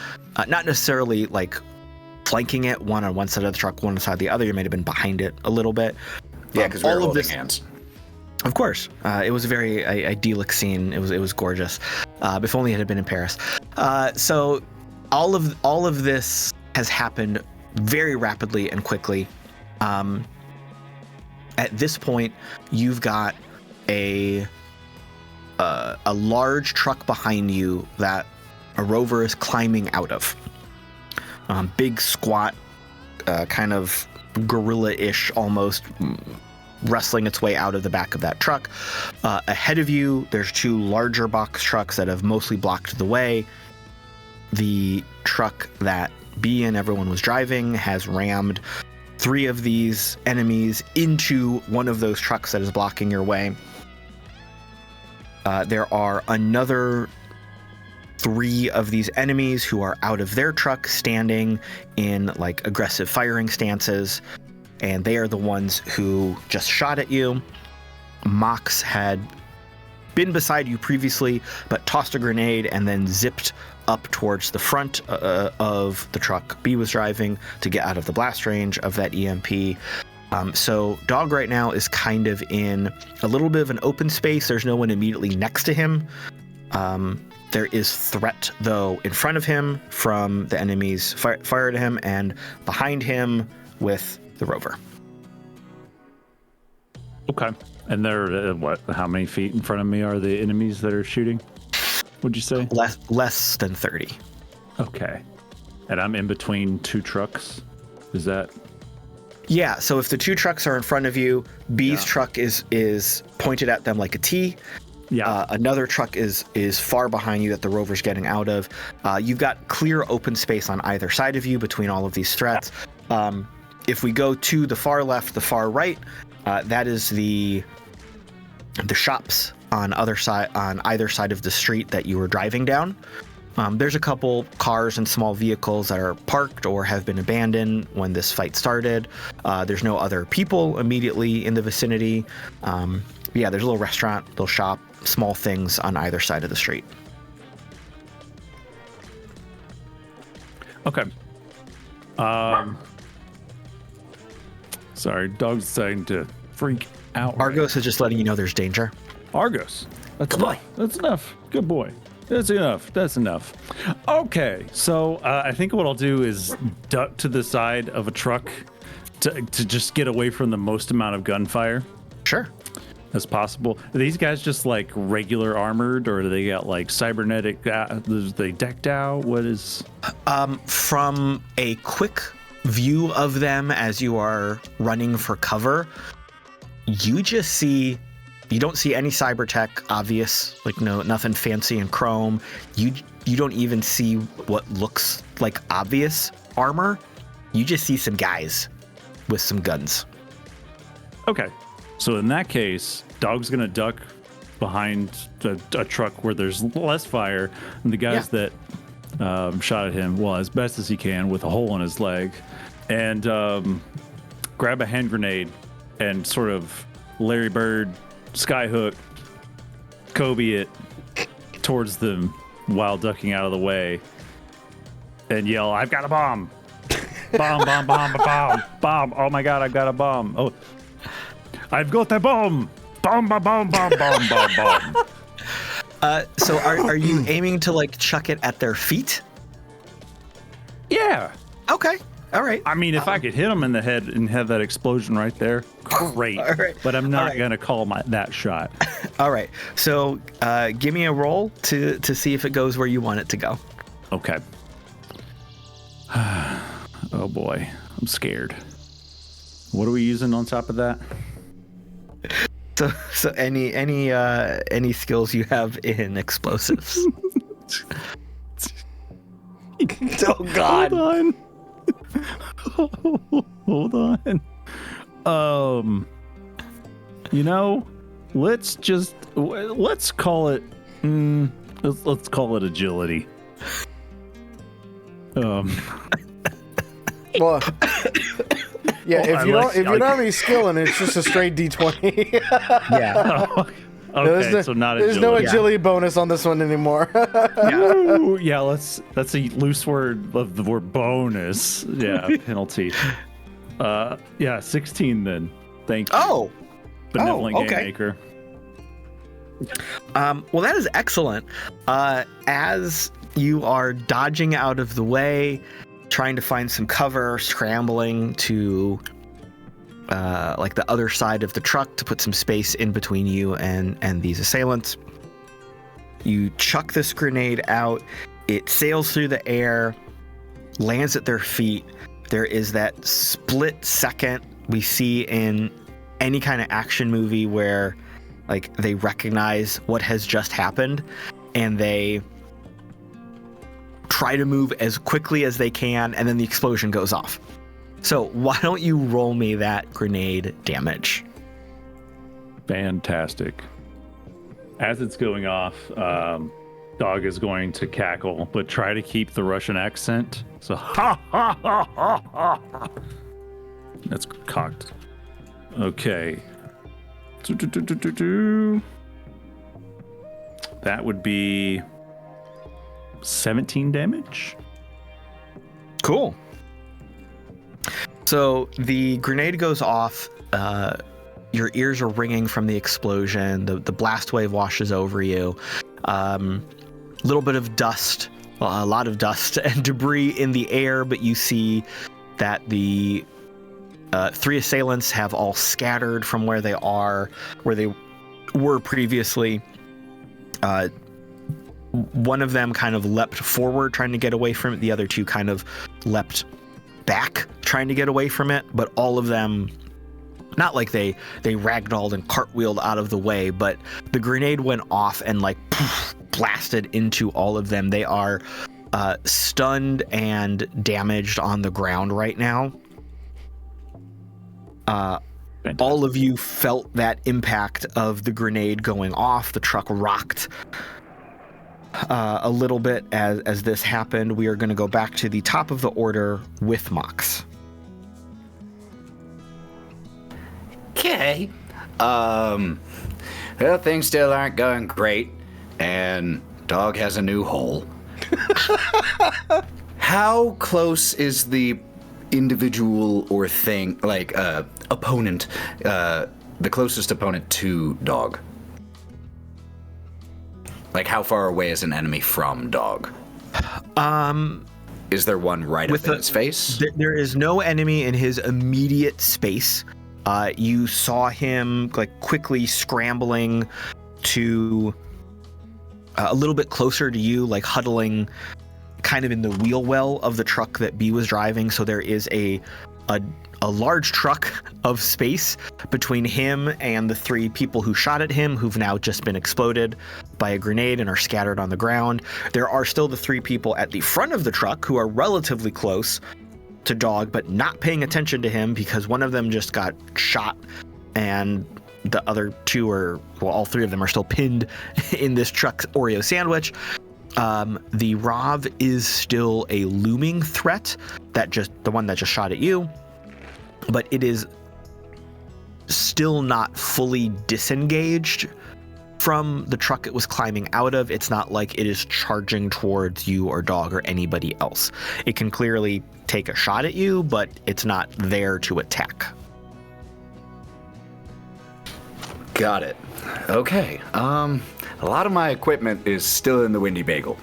not necessarily like flanking it, one on one side of the truck, one side the other. You might have been behind it a little bit. Yeah, because we were holding hands. Of course, it was a very idyllic scene. It was gorgeous. If only it had been in Paris. So all of this has happened very rapidly and quickly. At this point, you've got a large truck behind you that a rover is climbing out of. Big, squat, kind of gorilla-ish almost, wrestling its way out of the back of that truck. Ahead of you, there's two larger box trucks that have mostly blocked the way. the truck that B and everyone was driving has rammed 3 of these enemies into one of those trucks that is blocking your way. There are another 3 of these enemies who are out of their truck, standing in like aggressive firing stances, and they are the ones who just shot at you. Mox had been beside you previously, but tossed a grenade and then zipped up towards the front of the truck B was driving to get out of the blast range of that EMP. So Dog right now is kind of in a little bit of an open space. There's no one immediately next to him. There is threat, though, in front of him from the enemies fired at him, and behind him with the rover. Okay. And they're, what, how many feet in front of me are the enemies that are shooting? Would you say? Less than 30. Okay. And I'm in between 2 trucks? Is that... Yeah, so if the 2 trucks are in front of you, B's truck is pointed at them like a T. Yeah. Another truck is far behind you that the rover's getting out of. You've got clear open space on either side of you between all of these threats. If we go to the far left, the far right, that is the shops on either side of the street that you were driving down. There's a couple cars and small vehicles that are parked or have been abandoned when this fight started. There's no other people immediately in the vicinity. Yeah, there's a little restaurant, little shop, small things on either side of the street. Okay. Sorry, dog's starting to freak out. Argos is just letting you know there's danger. Argos. That's enough. That's enough. Good boy. That's enough. That's enough. Okay, so I think what I'll do is duck to the side of a truck to just get away from the most amount of gunfire. Sure. As possible. Are these guys just like regular armored, or do they got like cybernetic? They decked out? What is? From a quick view of them as you are running for cover, you just see. You don't see any cyber tech obvious, like nothing fancy and chrome. You don't even see what looks like obvious armor. You just see some guys with some guns. Okay. So in that case, Dog's gonna duck behind a truck where there's less fire, and the guys that shot at him, well, as best as he can with a hole in his leg, and grab a hand grenade and sort of Larry Bird, skyhook, Kobe it towards them while ducking out of the way, and yell, "I've got a bomb! Bomb! Bomb! Bomb! Bomb! Bomb! Oh my God, I've got a bomb! Oh, I've got a bomb! Bomb! Bomb! Bomb! Bomb! Bomb! Bomb! Bomb!" So are you aiming to like chuck it at their feet? Yeah. Okay. All right. I mean, if I could hit him in the head and have that explosion right there, great. All right. But I'm not going to call that shot. All right. So give me a roll to see if it goes where you want it to go. Okay. Oh boy, I'm scared. What are we using on top of that? So any skills you have in explosives? Oh God. Hold on. Let's call it let's call it agility. Well, yeah, if you don't have any skill in it, it's just a straight D20. Yeah. Okay, so not agility. There's no agility bonus on this one anymore. Ooh, yeah, that's a loose word of the word bonus. Yeah, penalty. Yeah, 16 then. Thank you. Oh. Benevolent okay. Game Maker. Well, that is excellent. As you are dodging out of the way, trying to find some cover, scrambling to like the other side of the truck to put some space in between you and these assailants, you chuck this grenade out. It sails through the air, lands at their feet. There is that split second we see in any kind of action movie where like they recognize what has just happened and they try to move as quickly as they can, and then the explosion goes off. So why don't you roll me that grenade damage? Fantastic. As it's going off, Dog is going to cackle, but try to keep the Russian accent. So, ha ha ha ha ha. That's cocked. Okay. That would be 17 damage. Cool. So the grenade goes off. Your ears are ringing from the explosion. The blast wave washes over you. Little bit of dust, a lot of dust and debris in the air, but you see that the 3 assailants have all scattered from where they were previously. One of them kind of leapt forward, trying to get away from it. The other 2 kind of leapt back, trying to get away from it. But all of them, not like they ragdolled and cartwheeled out of the way, but the grenade went off and like poof, blasted into all of them. They are stunned and damaged on the ground right now. All of you felt that impact of the grenade going off. The truck rocked a little bit as this happened. We are going to go back to the top of the order with Mox. Okay. Well, things still aren't going great, and Dog has a new hole. How close is the individual or thing, like opponent, the closest opponent to Dog? Like, how far away is an enemy from Dog? Is there one right up in his face? There is no enemy in his immediate space. You saw him like quickly scrambling to a little bit closer to you, like huddling kind of in the wheel well of the truck that B was driving. So there is a large truck of space between him and the 3 people who shot at him, who've now just been exploded by a grenade and are scattered on the ground. There are still the 3 people at the front of the truck who are relatively close to Dog, but not paying attention to him because one of them just got shot and the other 2 all 3 of them are still pinned in this truck's Oreo sandwich. The Rav is still a looming threat, the one that just shot at you, but it is still not fully disengaged from the truck it was climbing out of. It's not like it is charging towards you or Dog or anybody else. It can clearly take a shot at you, but it's not there to attack. Got it. Okay. A lot of my equipment is still in the Windy Bagel.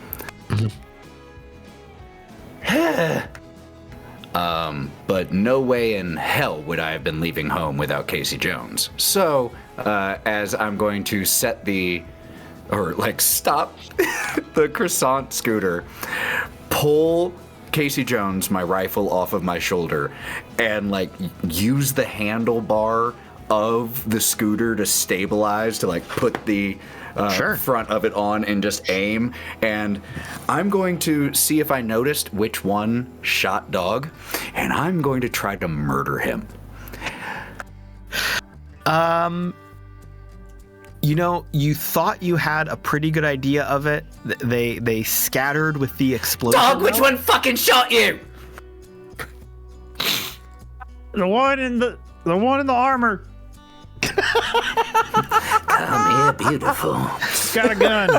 But no way in hell would I have been leaving home without Casey Jones. So, as I'm going to stop the croissant scooter, pull Casey Jones, my rifle, off of my shoulder, and use the handlebar of the scooter to stabilize, to put the front of it on and just aim. And I'm going to see if I noticed which one shot Dog, and I'm going to try to murder him. You thought you had a pretty good idea of it. They scattered with the explosion. Dog, which one fucking shot you? The one in the armor. Come here, beautiful. Got a gun.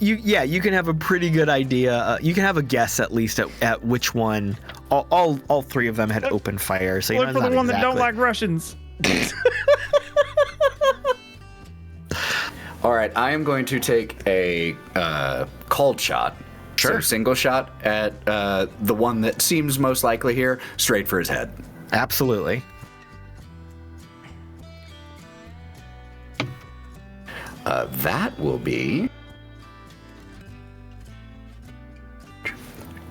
You can have a pretty good idea. You can have a guess at least at which one. All 3 of them had open fire. So Look for the one that don't like Russians. All right, I am going to take a called shot. Sure. So single shot at the one that seems most likely here, straight for his head. Absolutely. That will be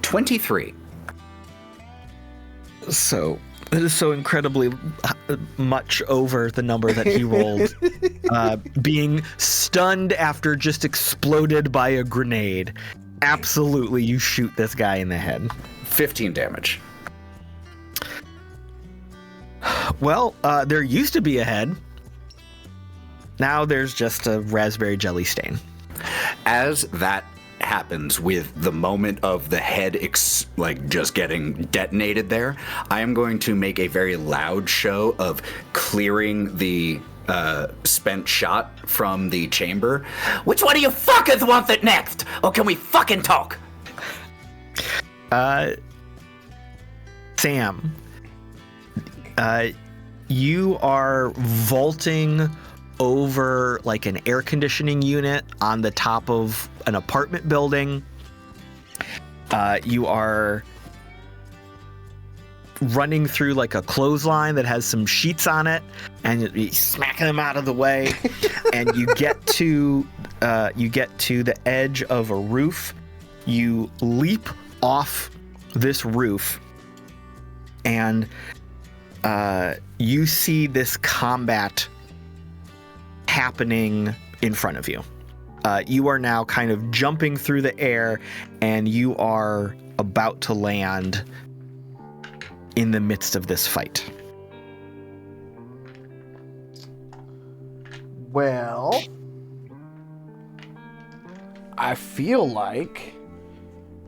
23. So It is so incredibly much over the number that he rolled. Being stunned after just exploded by a grenade. Absolutely, you shoot this guy in the head. 15 damage. Well, there used to be a head. Now there's just a raspberry jelly stain. As that happens with the moment of the head just getting detonated there, I am going to make a very loud show of clearing the spent shot from the chamber. Which one of you fuckers wants it next? Or can we fucking talk? Sam, you are vaulting over like an air conditioning unit on the top of an apartment building. You are running through like a clothesline that has some sheets on it, and you're smacking them out of the way. And you get to the edge of a roof. You leap off this roof, and you see this combat happening in front of you. You are now kind of jumping through the air, and you are about to land in the midst of this fight. Well, I feel like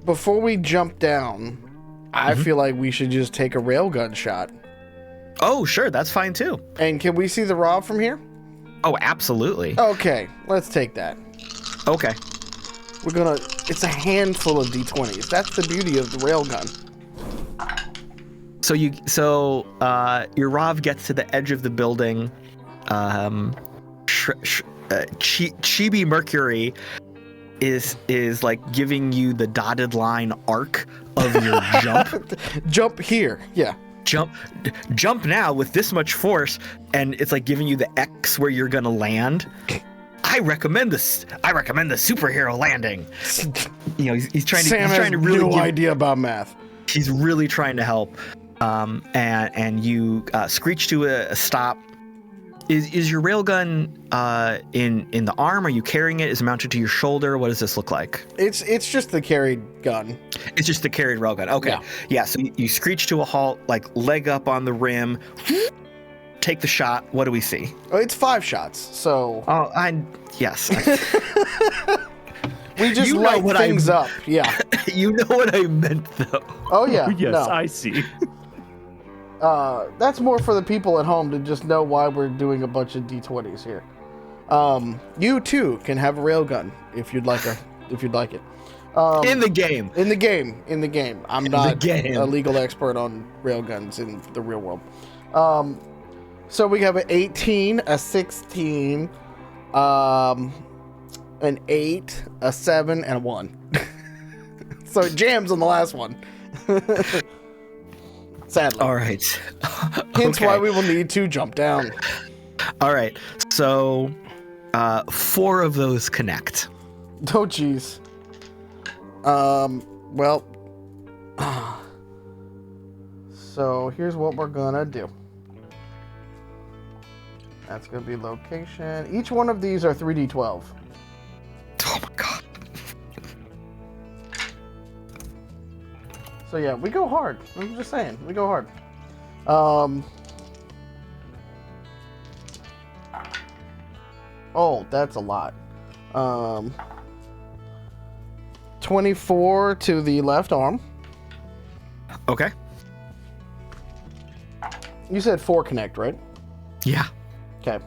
before we jump down, I feel like we should just take a railgun shot. Oh, sure, that's fine too. And can we see the Rob from here? Oh, absolutely. Okay, let's take that. Okay. It's a handful of D20s. That's the beauty of the railgun. So your Rav gets to the edge of the building. Chibi Mercury is like giving you the dotted line arc of your jump. Jump here, yeah. Jump now with this much force, and it's like giving you the X where you're gonna land. I recommend the superhero landing. You know, he's trying to. Sam he's trying has to really no idea about math. He's really trying to help. And you screech to a stop. Is your railgun in the arm? Are you carrying it? Is it mounted to your shoulder? What does this look like? It's just the carried gun. It's just the carried railgun. Okay. Yeah. So you screech to a halt, like leg up on the rim. Take the shot. What do we see? Oh, it's 5 shots. So. Oh, yes. We just light things up. Yeah. You know what I meant, though. Oh yeah. Yes, no. I see. That's more for the people at home to just know why we're doing a bunch of D20s here. You too can have a railgun if you'd like it. In the game. In the game. I'm not a legal expert on railguns in the real world. So we have an 18, a 16, an 8, a 7, and a 1. So it jams on the last one. Sadly. All right. Hence why we will need to jump down. All right. So 4 of those connect. Oh, jeez. Well. So here's what we're gonna do. That's gonna be location. Each one of these are 3d12. Oh my god. So yeah, we go hard. I'm just saying, we go hard. Oh, that's a lot. 24 to the left arm. Okay. You said 4 connect, right? Yeah. Okay.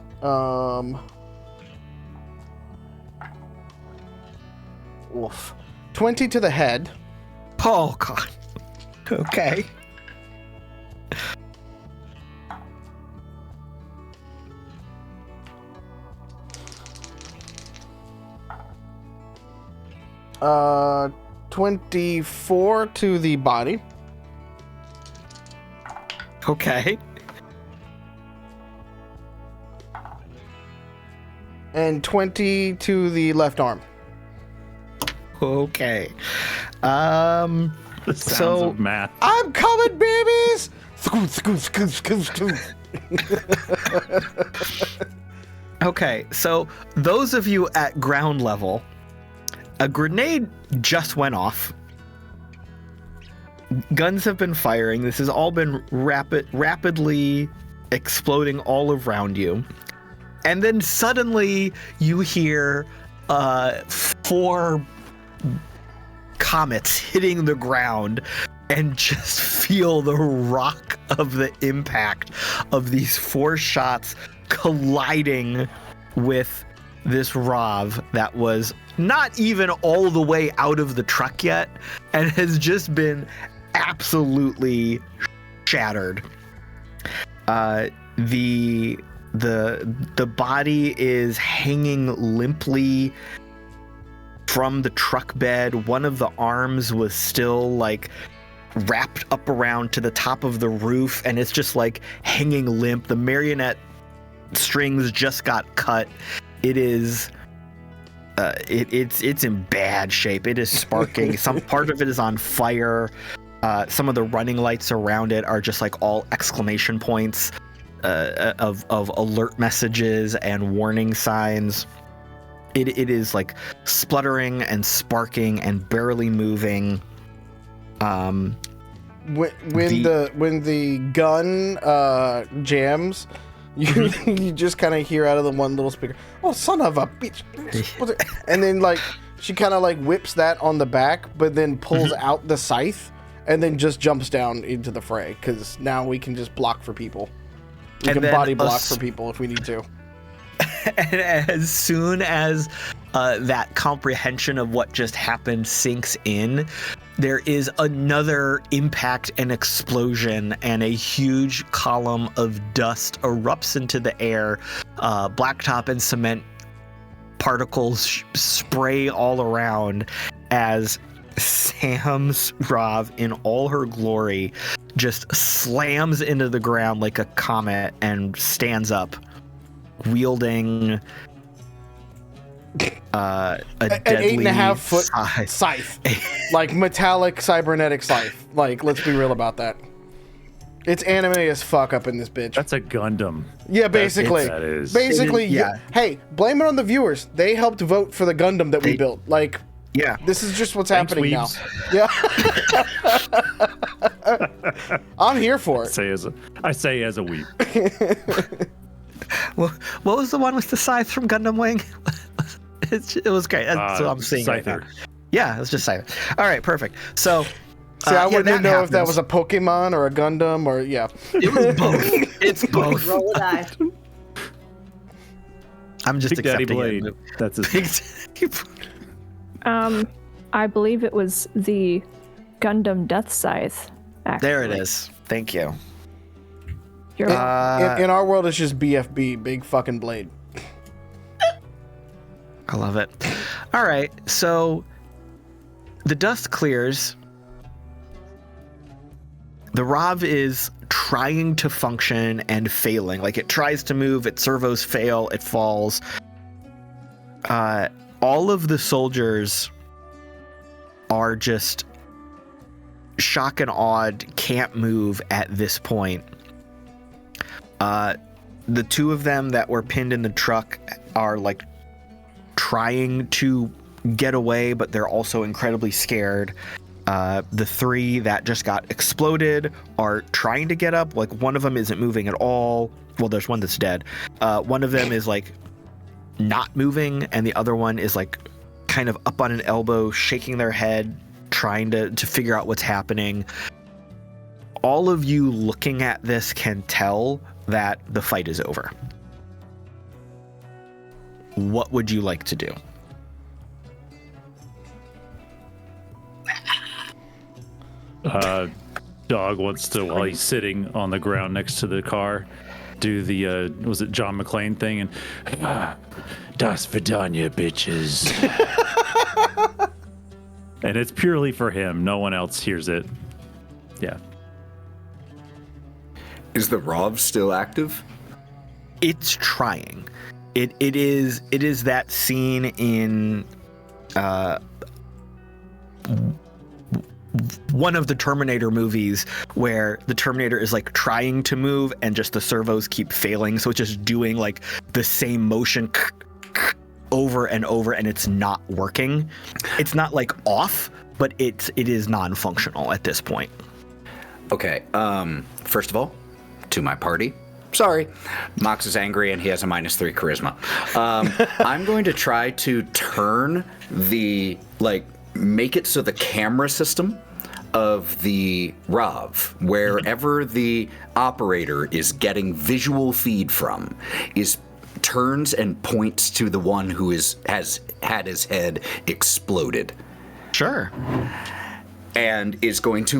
Oof. 20 to the head. Oh god. Okay. Uh, 24 to the body. Okay. And 20 to the left arm. Okay. The sounds of math. I'm coming, babies! Okay, so those of you at ground level, a grenade just went off. Guns have been firing. This has all been rapidly exploding all around you. And then suddenly you hear 4 comets hitting the ground and just feel the rock of the impact of these 4 shots colliding with this Rav that was not even all the way out of the truck yet and has just been absolutely shattered. The body is hanging limply from the truck bed. One of the arms was still like wrapped up around to the top of the roof, and it's just like hanging limp. The marionette strings just got cut. It is it's in bad shape. It is sparking. Some part of it is on fire. Some of the running lights around it are just like all exclamation points of alert messages and warning signs. It is like spluttering and sparking and barely moving. When the gun jams, you just kind of hear out of the one little speaker, "Oh, son of a bitch!" And then like she kind of like whips that on the back, but then pulls out the scythe, and then just jumps down into the fray because now we can just block for people. We can body block for people if we need to. And as soon as that comprehension of what just happened sinks in, there is another impact and explosion, and a huge column of dust erupts into the air. Blacktop and cement particles spray all around as Sam's Rav, in all her glory, just slams into the ground like a comet and stands up, wielding a deadly 8.5 foot scythe. Like metallic cybernetic scythe. Like, let's be real about that. It's anime as fuck up in this bitch. That's a Gundam. Yeah, basically. That is. Basically, Yeah. Hey, blame it on the viewers. They helped vote for the Gundam that we built. Like, Yeah. this is just what's Thanks, happening weebs. now. Yeah. I'm here for it. I say as a weep. Well, what was the one with the scythe from Gundam Wing? It was great. That's what I'm seeing right now. Scyther. Yeah, it was just Scyther. All right, perfect. So, See, I wouldn't that know if that happens. was a Pokemon or a Gundam or, yeah. It was both. It's both. Roll a die. I'm just Big Daddy accepting Blade. it. That's his. I believe it was the Gundam Death Scythe. Actually. There it is. Thank you. You're In our world, it's just BFB, big fucking blade. I love it. All right, so the dust clears. The Rav is trying to function and failing. Like, it tries to move, its servos fail, it falls. All of the soldiers are just shock and awed, can't move at this point. The 2 of them that were pinned in the truck are like trying to get away, but they're also incredibly scared. The 3 that just got exploded are trying to get up. Like, one of them isn't moving at all. Well, there's one that's dead. One of them is like not moving, and the other one is like kind of up on an elbow, shaking their head, trying to figure out what's happening. All of you looking at this can tell that the fight is over. What would you like to do? Dog wants to, while he's sitting on the ground next to the car, do the was it John McClane thing, and Das Vidania, bitches. And it's purely for him. No one else hears it. Yeah. Is the Rav still active? It's trying. It is that scene in one of the Terminator movies where the Terminator is like trying to move and just the servos keep failing, so it's just doing like the same motion over and over, and it's not working. It's not like off, but it is non-functional at this point. Okay, first of all, to my party, sorry, Mox is angry and he has a -3 charisma. I'm going to try to turn make it so the camera system of the RAV, wherever the operator is getting visual feed from, turns and points to the one who has had his head exploded. Sure. And is going to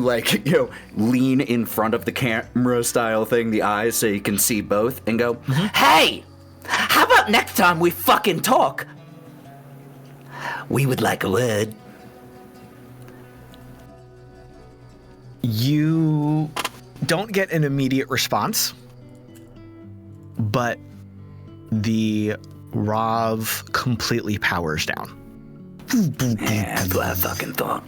lean in front of the camera style thing, the eyes, so you can see both, and go, "Hey, how about next time we fucking talk? We would like a word." You don't get an immediate response, but the RAV completely powers down. Yeah, that's what I fucking thought.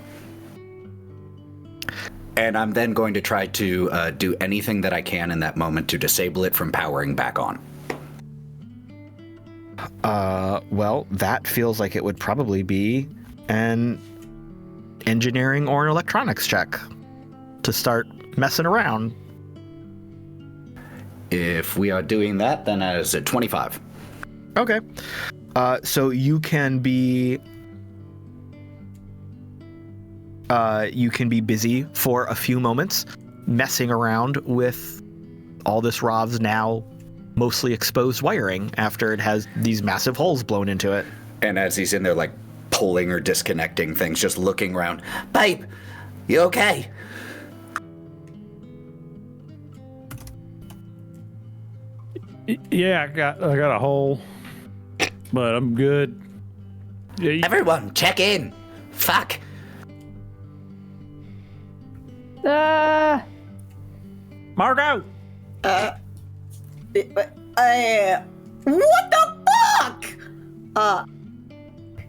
And I'm then going to try to do anything that I can in that moment to disable it from powering back on. Well, that feels like it would probably be an engineering or an electronics check to start messing around. If we are doing that, then that is a 25. Okay. So you can be busy for a few moments messing around with all this RAV's now mostly exposed wiring after it has these massive holes blown into it. And as he's in there, pulling or disconnecting things, just looking around, "Babe, you okay?" Yeah, I got a hole, but I'm good. Yeah, Everyone, check in. Fuck. Margo. What the fuck?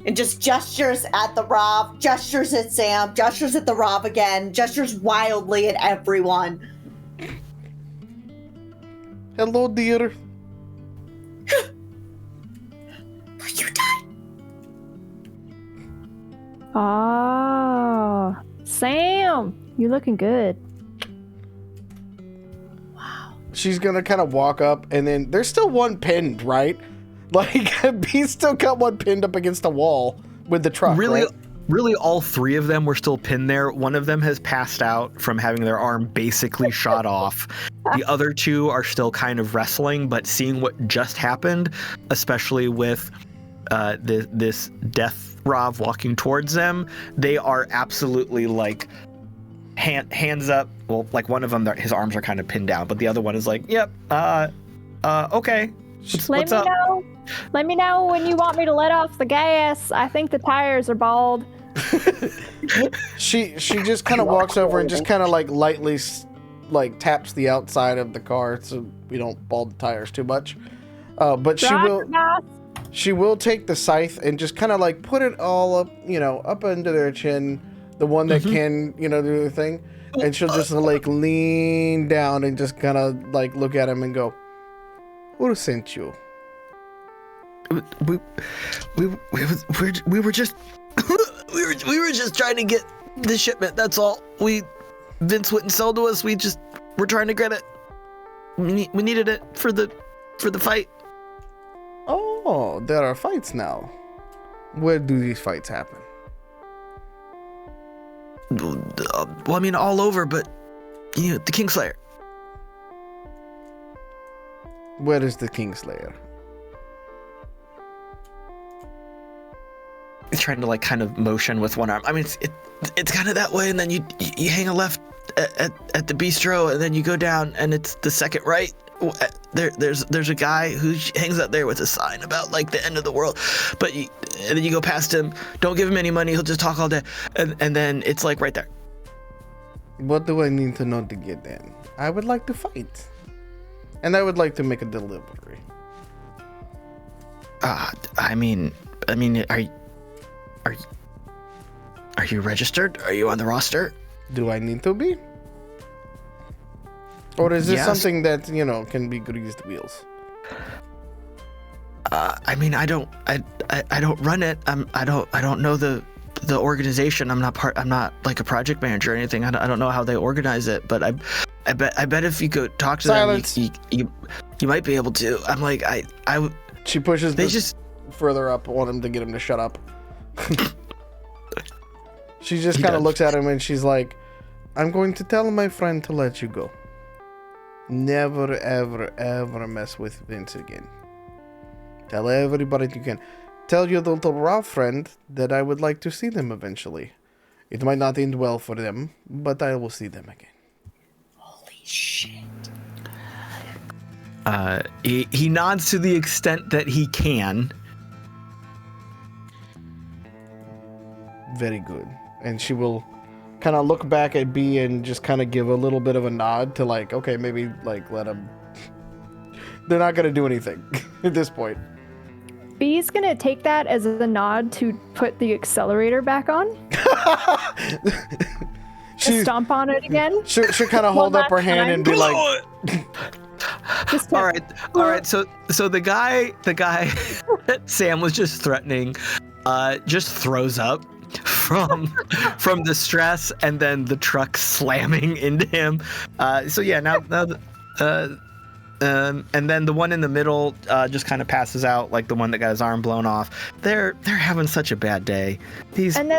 And just gestures at the Rob, gestures at Sam, gestures at the Rob again, gestures wildly at everyone. Hello, dear. Are you done? Oh, Sam, you're looking good. She's gonna kind of walk up, and then there's still one pinned, right? He's still got one pinned up against the wall with the truck. Really, right? really, all three of them were still pinned there. One of them has passed out from having their arm basically shot off. The other two are still kind of wrestling, but seeing what just happened, especially with this death Rav walking towards them, they are absolutely hands up. Well, one of them, his arms are kind of pinned down, but the other one is yep, okay. What's up? Let me know when you want me to let off the gas. I think the tires are bald. She just kind of walks over and just kind of lightly taps the outside of the car so we don't bald the tires too much. But she will take the scythe and just kind of put it all up, up under their chin, the one that can, do the thing, and she'll just lean down and just kind of look at him and go, "Who sent you?" We were just we were just trying to get the shipment. That's all. Vince wouldn't sell to us. We're trying to get it. We needed it for the fight. Oh, there are fights now. Where do these fights happen? Well, I mean, all over, but the Kingslayer. Where is the Kingslayer? He's trying to kind of motion with one arm. I mean, it's kind of that way, and then you hang a left at the bistro, and then you go down, and it's the second right. There's a guy who hangs out there with a sign about the end of the world, and then you go past him. Don't give him any money; he'll just talk all day, and then it's right there. What do I need to know to get in? I would like to fight, and I would like to make a delivery. I mean, are you registered? Are you on the roster? Do I need to be? Or is this Yes. something that, can be greased wheels? I mean, I don't run it. I don't know the organization. I'm not like a project manager or anything. I don't know how they organize it, but I bet if you go talk to Silence. them, you might be able to. I'm like, She pushes they this just further up on him to get him to shut up. She just He kind of does. looks at him and she's like, I'm going to tell my friend to let you go. Never, ever, ever mess with Vince again. Tell everybody you can. Tell your little raw friend that I would like to see them eventually. It might not end well for them, but I will see them again. Holy shit. he nods to the extent that he can. Very good. And she will kind of look back at B and just kind of give a little bit of a nod to like, okay, maybe like let him. They're not going to do anything at this point. B's gonna take that as a nod to put the accelerator back on. She, Stomp on it again. she'll kind of hold One up her last hand time. and be like, Just all right. So the guy that Sam was just threatening, just throws up from the stress and then the truck slamming into him. So yeah, now and then the one in the middle just kind of passes out, like the one that got his arm blown off. They're having such a bad day. These And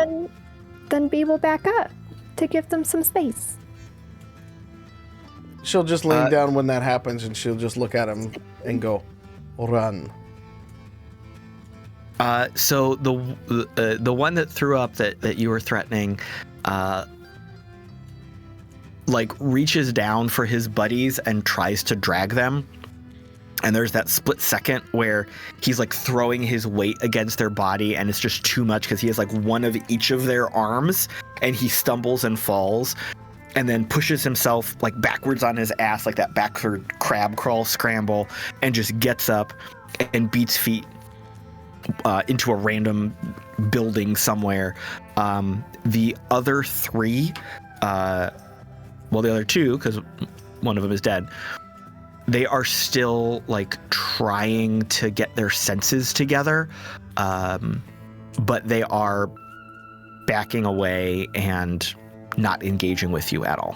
then B will back up to give them some space. she'll just lean down when that happens and she'll just look at him and go, run. So the one that threw up that you were threatening, like reaches down for his buddies and tries to drag them. And there's that split second where he's like throwing his weight against their body and it's just too much because he has like one of each of their arms and he stumbles and falls and then pushes himself like backwards on his ass, like that backward crab crawl scramble, and just gets up and beats feet into a random building somewhere. The other three, the other two, because one of them is dead, they are still like trying to get their senses together, but they are backing away and not engaging with you at all.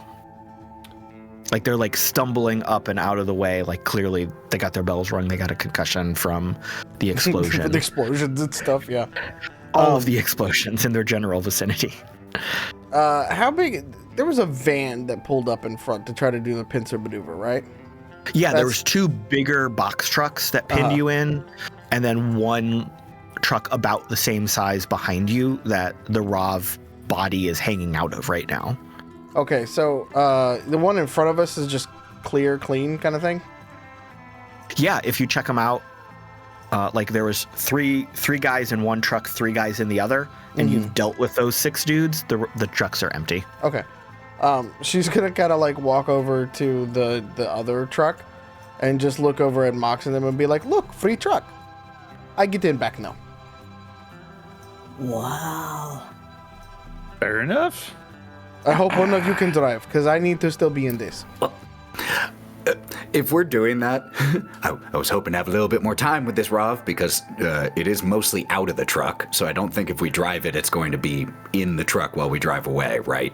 Like they're like stumbling up and out of the way, like clearly they got their bells rung, they got a concussion from the explosion. The explosions and stuff, yeah. All of the explosions in their general vicinity. How big? There was a van that pulled up in front to try to do the pincer maneuver, right? Yeah, there That's- was two bigger box trucks that pinned you in, and then one truck about the same size behind you that the Rav body is hanging out of right now. Okay, so the one in front of us is just clean kind of thing? Yeah, if you check them out, like there was three guys in one truck, 3 guys in the other, and you've dealt with those 6 dudes, the trucks are empty. Okay. She's gonna kind of like walk over to the other truck and just look over at Mox and them and be like, look, free truck. I get in back now. Wow. Fair enough. I hope one of you can drive, because I need to still be in this. If we're doing that, I was hoping to have a little bit more time with this Rav because it is mostly out of the truck. So I don't think if we drive it, it's going to be in the truck while we drive away, right?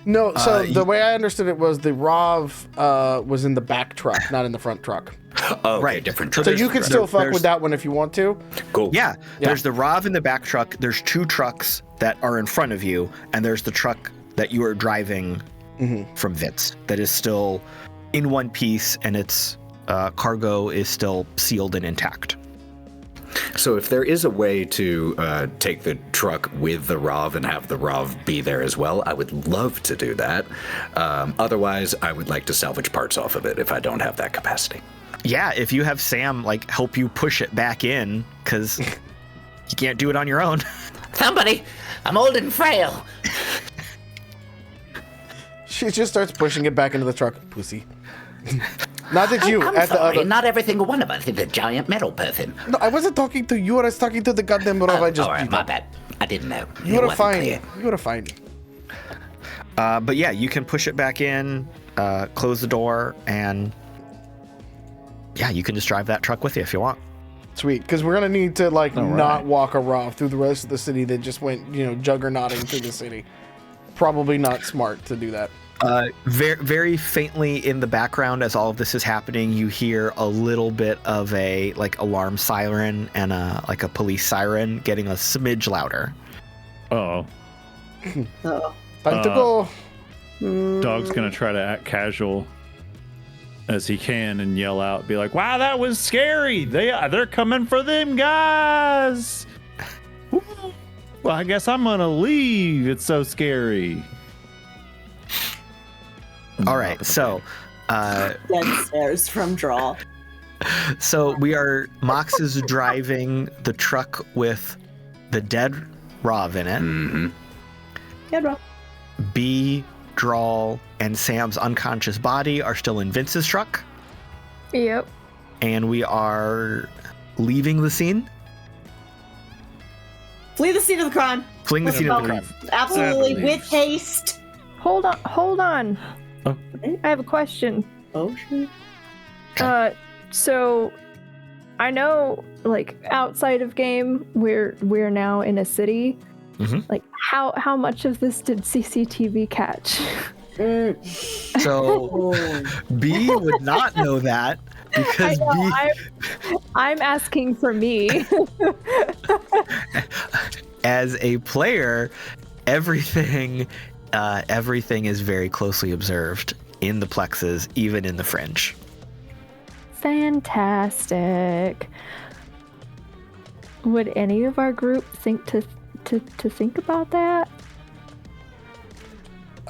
No, so the way I understood it was the Rav was in the back truck, not in the front truck. Oh, okay, Right. different So truck. you can still fuck there's- with that one if you want to. Cool. Yeah, there's the Rav in the back truck, there's 2 trucks that are in front of you, and there's the truck that you are driving from Vitz that is still in one piece, and its cargo is still sealed and intact. So if there is a way to take the truck with the Rav and have the Rav be there as well, I would love to do that. Otherwise, I would like to salvage parts off of it if I don't have that capacity. Yeah, if you have Sam like help you push it back in, because you can't do it on your own. Somebody, I'm old and frail. She just starts pushing it back into the truck, pussy. Not that you, I'm at the sorry, other. not every single one of us is a giant metal person. No, I wasn't talking to you. I was talking to the goddamn Rav I just all right, beat my up. bad. I didn't know. You It were wasn't fine. clear. You were fine. But yeah, you can push it back in, close the door, and yeah, you can just drive that truck with you if you want. Sweet, because we're gonna need to like All not right. walk a Roth through the rest of the city that just went, juggernauting through the city. Probably not smart to do that. Very, very faintly in the background as all of this is happening, you hear a little bit of a like alarm siren and a police siren getting a smidge louder. Oh, Oh. Time to go. Dog's gonna try to act casual as he can and yell out, be like, "Wow, that was scary! They're coming for them guys! Woo. Well, I guess I'm gonna leave. It's so scary." All right, so Dead stares from Drall. Mox is driving the truck with the dead Rav in it. Mm-hmm. Good roll. B, Drall, and Sam's unconscious body are still in Vince's truck, Yep. and we are leaving the scene. Flee the scene of the crime. Fleeing the scene of the crime. Absolutely, with haste. Hold on. Oh. I have a question. Oh, shit. So I know, like, outside of game, we're now in a city. Mhm. Like, how much of this did CCTV catch? So Oh. B would not know that because I know, B, I'm asking for me. as a player, everything is very closely observed in the plexes, even in the fringe. Fantastic. Would any of our group think to think about that?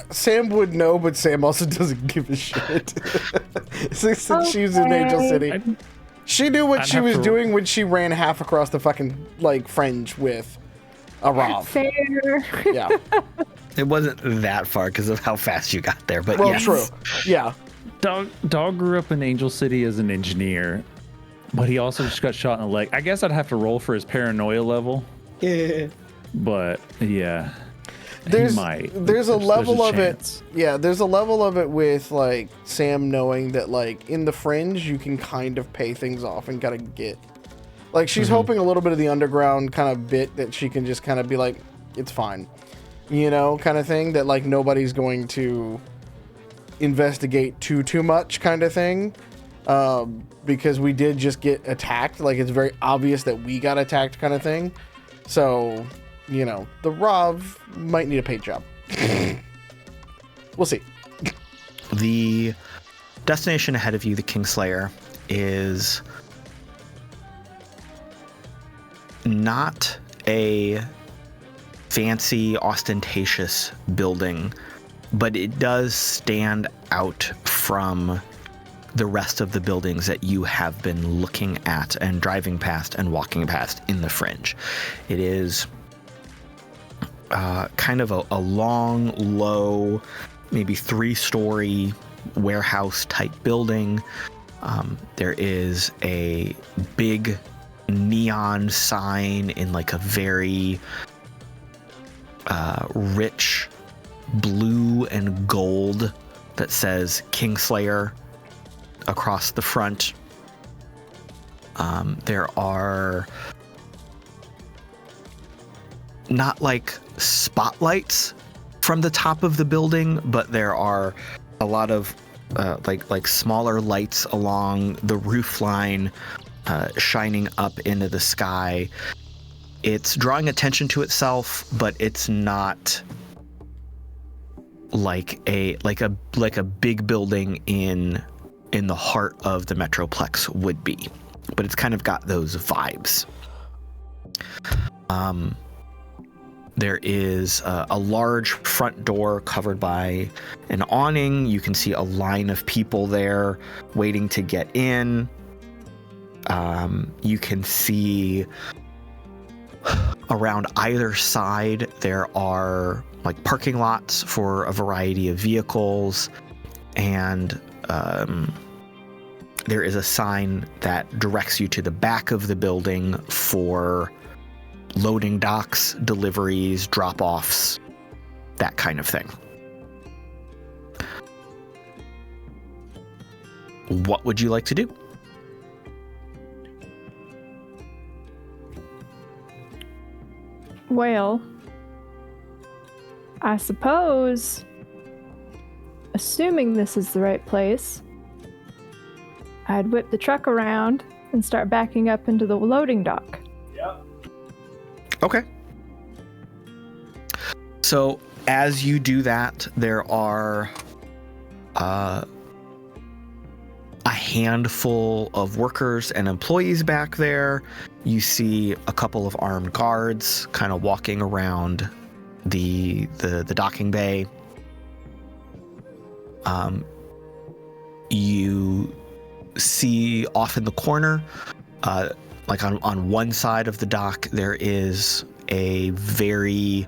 Sam would know, but Sam also doesn't give a shit. Since she's in Angel City. She knew what I'd she have was to- doing when she ran half across the fucking, like, fringe with a Rav. Fair. Yeah. It wasn't that far because of how fast you got there, but Well, yes. true. Yeah. Dog grew up in Angel City as an engineer, but he also just got shot in the leg. I guess I'd have to roll for his paranoia level. Yeah. But yeah, There's he might. there's a level of chance. it. Yeah, there's a level of it with like Sam knowing that like in the fringe you can kind of pay things off and gotta get like she's hoping a little bit of the underground kind of bit that she can just kind of be like, it's fine. Kind of thing that like nobody's going to investigate too much kind of thing. Because we did just get attacked. Like it's very obvious that we got attacked kind of thing. So, the Rav might need a paint job. We'll see. The destination ahead of you, the Kingslayer, is not a fancy, ostentatious building, but it does stand out from the rest of the buildings that you have been looking at and driving past and walking past in the fringe. It is kind of a long, low, maybe 3-story warehouse type building. There is a big neon sign in like a very rich blue and gold that says Kingslayer across the front. There are not like spotlights from the top of the building, but there are a lot of like smaller lights along the roof line, shining up into the sky. It's drawing attention to itself, but it's not like a big building in the heart of the Metroplex would be, but it's kind of got those vibes. There is a large front door covered by an awning. You can see a line of people there waiting to get in. You can see around either side there are like parking lots for a variety of vehicles, and there is a sign that directs you to the back of the building for loading docks, deliveries, drop-offs, that kind of thing. what would you like to do? Well, I suppose, assuming this is the right place, I'd whip the truck around and start backing up into the loading dock. Okay. So as you do that, there are a handful of workers and employees back there. You see a couple of armed guards kind of walking around the docking bay. You see off in the corner, like on one side of the dock, there is a very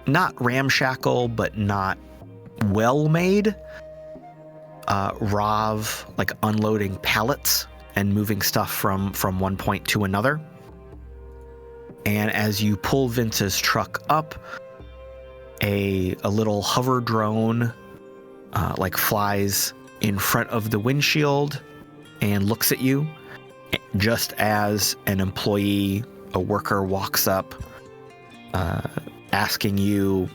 not ramshackle, but not well-made RAV, like unloading pallets and moving stuff from one point to another. And as you pull Vince's truck up, a little hover drone like flies in front of the windshield and looks at you just as an employee, a worker, walks up asking you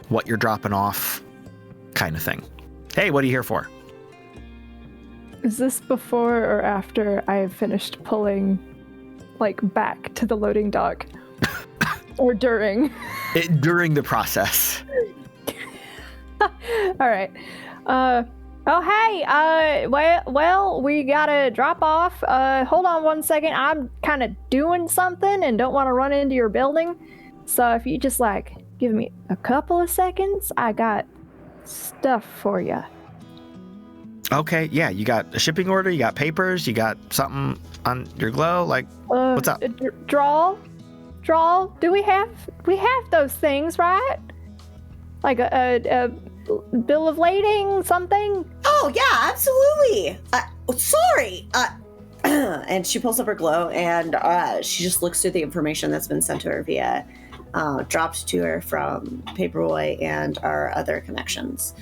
what you're dropping off, kind of thing. Hey, what are you here for? Is this before or after I have finished pulling, like, back to the loading dock? Or during? During the process. All right. Well, we gotta drop off. Hold on one second. I'm kind of doing something and don't want to run into your building. So if you just, like, give me a couple of seconds, I got stuff for you. Okay, yeah, you got a shipping order, you got papers, you got something on your glow, like, what's up? Drall, do we have those things, right? Like a bill of lading, something? Oh, yeah, absolutely. Sorry. And she pulls up her glow and she just looks through the information that's been sent to her via dropped to her from Paperboy and our other connections.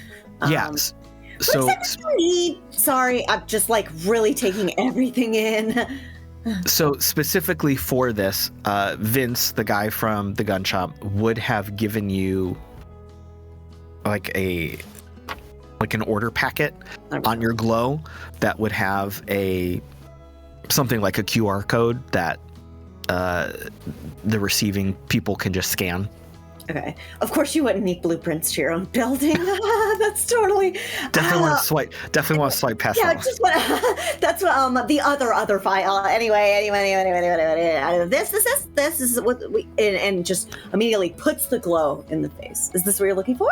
Yes. So what exactly do you need? Sorry, I'm just like really taking everything in. So specifically for this, Vince, the guy from the gun shop, would have given you like an order packet on your glow that would have something like a QR code that the receiving people can just scan. Okay. Of course, you wouldn't need blueprints to your own building. That's totally. Definitely want to swipe past that. Yeah, just that's what the other file. Anyway. This is what we and just immediately puts the glow in the face. Is this what you're looking for?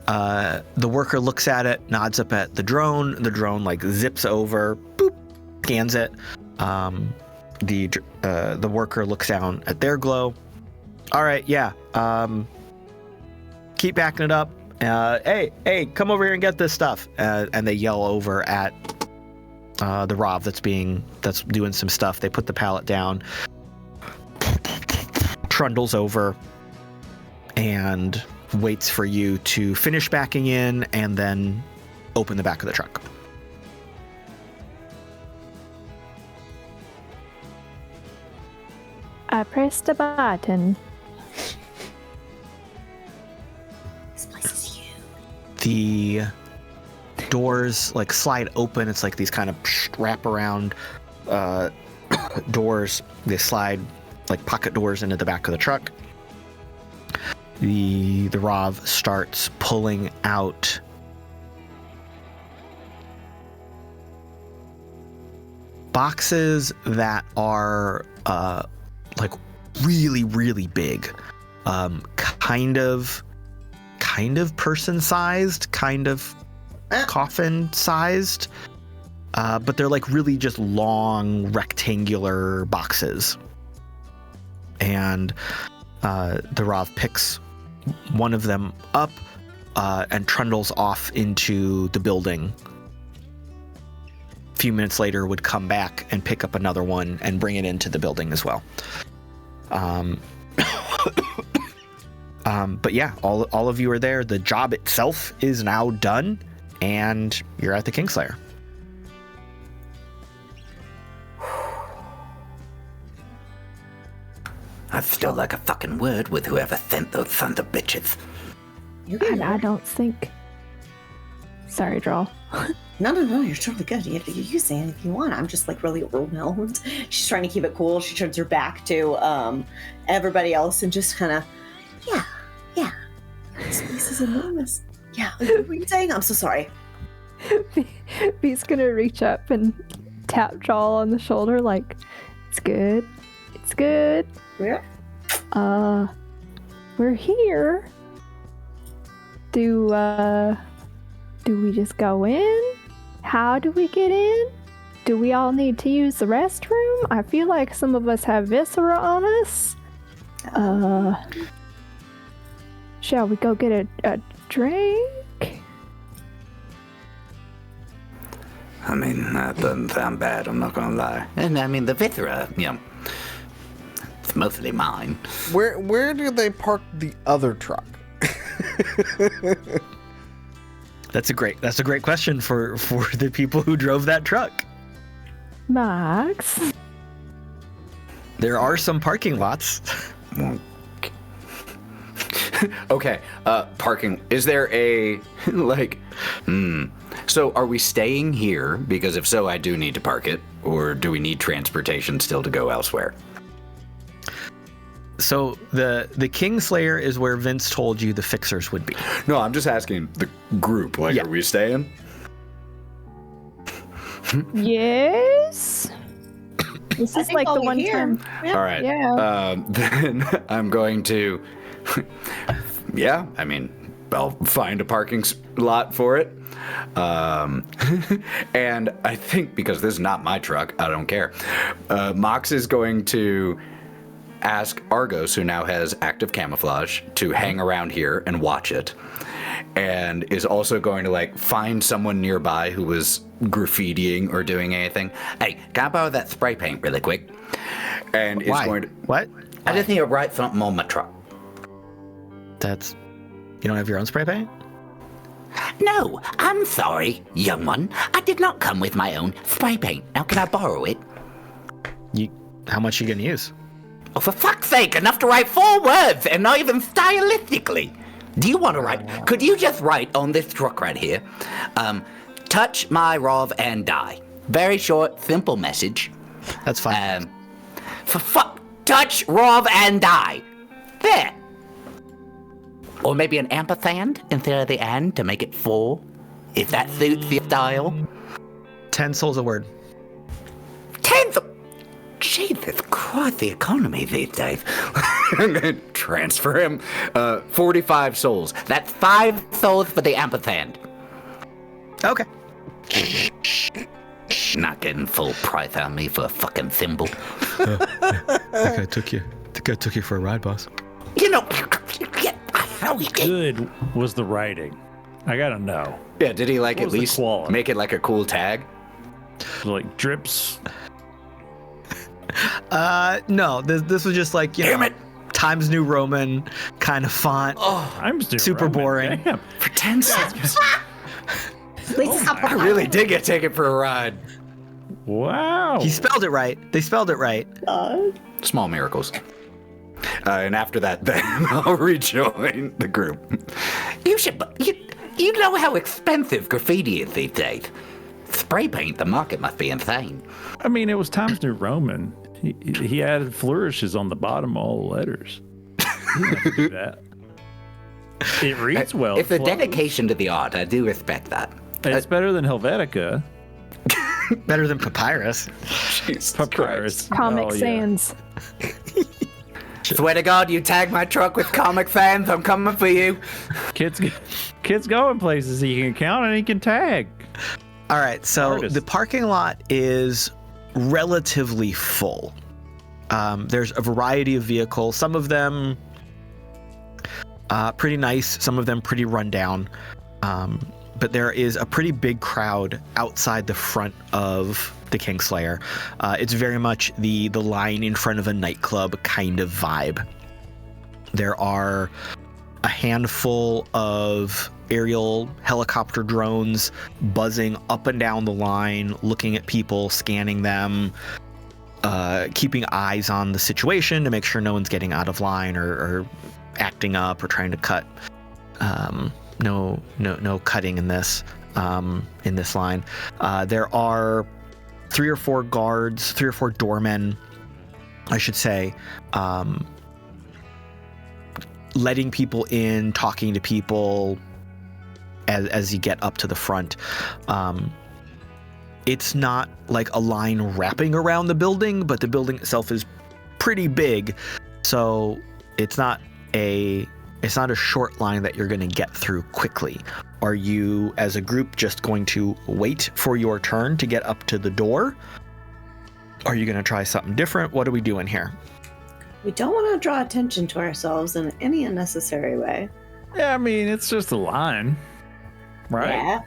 The worker looks at it, nods up at the drone. The drone like zips over, boop, scans it. The worker looks down at their glow. All right, yeah. Keep backing it up. Hey, come over here and get this stuff. And they yell over at the RAV that's doing some stuff. They put the pallet down, trundles over, and waits for you to finish backing in and then open the back of the truck. I pressed a button. This place is huge. The doors like slide open. It's like these kind of wrap around doors. They slide like pocket doors into the back of the truck. The RAV starts pulling out boxes that are like really, really big, kind of person-sized, kind of coffin-sized, but they're like really just long rectangular boxes. And the RAV picks one of them up and trundles off into the building. A few minutes later would come back and pick up another one and bring it into the building as well. But yeah, all of you are there. The job itself is now done. and you're at the Kingslayer. I'd still like a fucking word with whoever sent those sons of bitches. I don't think. Sorry, Drall. No, you're totally good. You say anything you want. I'm just like really overwhelmed. She's trying to keep it cool. She turns her back to everybody else and just kind of, yeah. This is enormous. Yeah, what were you saying? I'm so sorry. Bee's gonna reach up and tap Drall on the shoulder like, it's good. It's good. Where? We're here. Do we just go in? How do we get in? Do we all need to use the restroom? I feel like some of us have viscera on us. Shall we go get a drink? I mean, that doesn't sound bad, I'm not gonna lie. And I mean, the viscera, it's mostly mine. Where do they park the other truck? That's a great question for the people who drove that truck. Max? There are some parking lots. Okay, parking. Is there a, So are we staying here? Because if so, I do need to park it. Or do we need transportation still to go elsewhere? So the Kingslayer is where Vince told you the fixers would be. No, I'm just asking the group. Yeah. Are we staying? Yes? This is like the one time. Yeah. All right. Yeah. Then I'm going to, yeah, I mean, I'll find a parking lot for it. And I think because this is not my truck, I don't care. Mox is going to ask Argos, who now has active camouflage, to hang around here and watch it. And is also going to find someone nearby who was graffitiing or doing anything. Hey, can I borrow that spray paint really quick? And is Why? going to, What? I just need to write something on my truck. You don't have your own spray paint? No, I'm sorry, young one. I did not come with my own spray paint. Now, can I borrow it? How much are you gonna use? Oh, for fuck's sake, enough to write 4 words, and not even stylistically. Do you want to write? Could you just write on this truck right here? Touch my Rov and die. Very short, simple message. That's fine. Touch Rov and die. There. Or maybe an ampersand instead of the and to make it 4, if that suits your style. 10 souls a word. 10. Jesus Christ, the economy these days. I'm going to transfer him 45 souls. That's 5 souls for the ampersand. Okay. Not getting full price on me for a fucking thimble. I took you for a ride, boss. How we get. Good was the writing. I gotta know. Yeah, did he What at was the least quality? make it like a cool tag? Like drips. No, this was just Damn it! Times New Roman kind of font. I'm just Super boring. Damn. For 10 cents. Please stop. I really did get taken for a ride. Wow. He spelled it right. They spelled it right. Small miracles. And after that, then I'll rejoin the group. You know how expensive graffiti is these days. Spray paint, the market must be insane. I mean, it was Times New Roman. He added flourishes on the bottom of all the letters. He didn't have to do that. It reads well. It's a flows. dedication to the art. I do respect that. It's better than Helvetica. Better than Papyrus. Jesus Papyrus. Comic Oh, yeah. Sans. Swear to God, you tag my truck with Comic Sans, I'm coming for you. Kids going places he can count and he can tag. All right, so Artist. the parking lot is relatively full. There's a variety of vehicles. Some of them pretty nice, some of them pretty rundown. But there is a pretty big crowd outside the front of the Kingslayer. It's very much the line in front of a nightclub kind of vibe. There are a handful of aerial helicopter drones buzzing up and down the line, looking at people, scanning them, keeping eyes on the situation to make sure no one's getting out of line or acting up or trying to cut. No cutting in this line. There are 3 or 4 guards, 3 or 4 doormen, I should say, letting people in, talking to people as you get up to the front. It's not like a line wrapping around the building, but the building itself is pretty big, so it's not a short line that you're going to get through quickly. Are you, as a group, just going to wait for your turn to get up to the door? Are you going to try something different? What are we doing here? We don't want to draw attention to ourselves in any unnecessary way. Yeah, I mean, it's just a line, right? Yeah.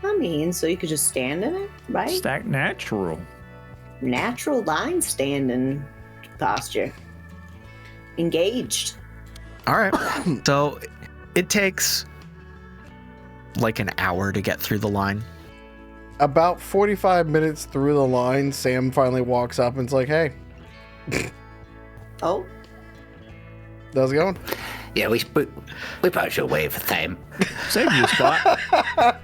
I mean, so you could just stand in it, right? Stack natural. Natural line standing posture. Engaged. All right. So it takes like an hour to get through the line. About 45 minutes through the line, Sam finally walks up and's like, hey. Oh. How's it going? Yeah, we probably should wait for Sam. Save you a spot.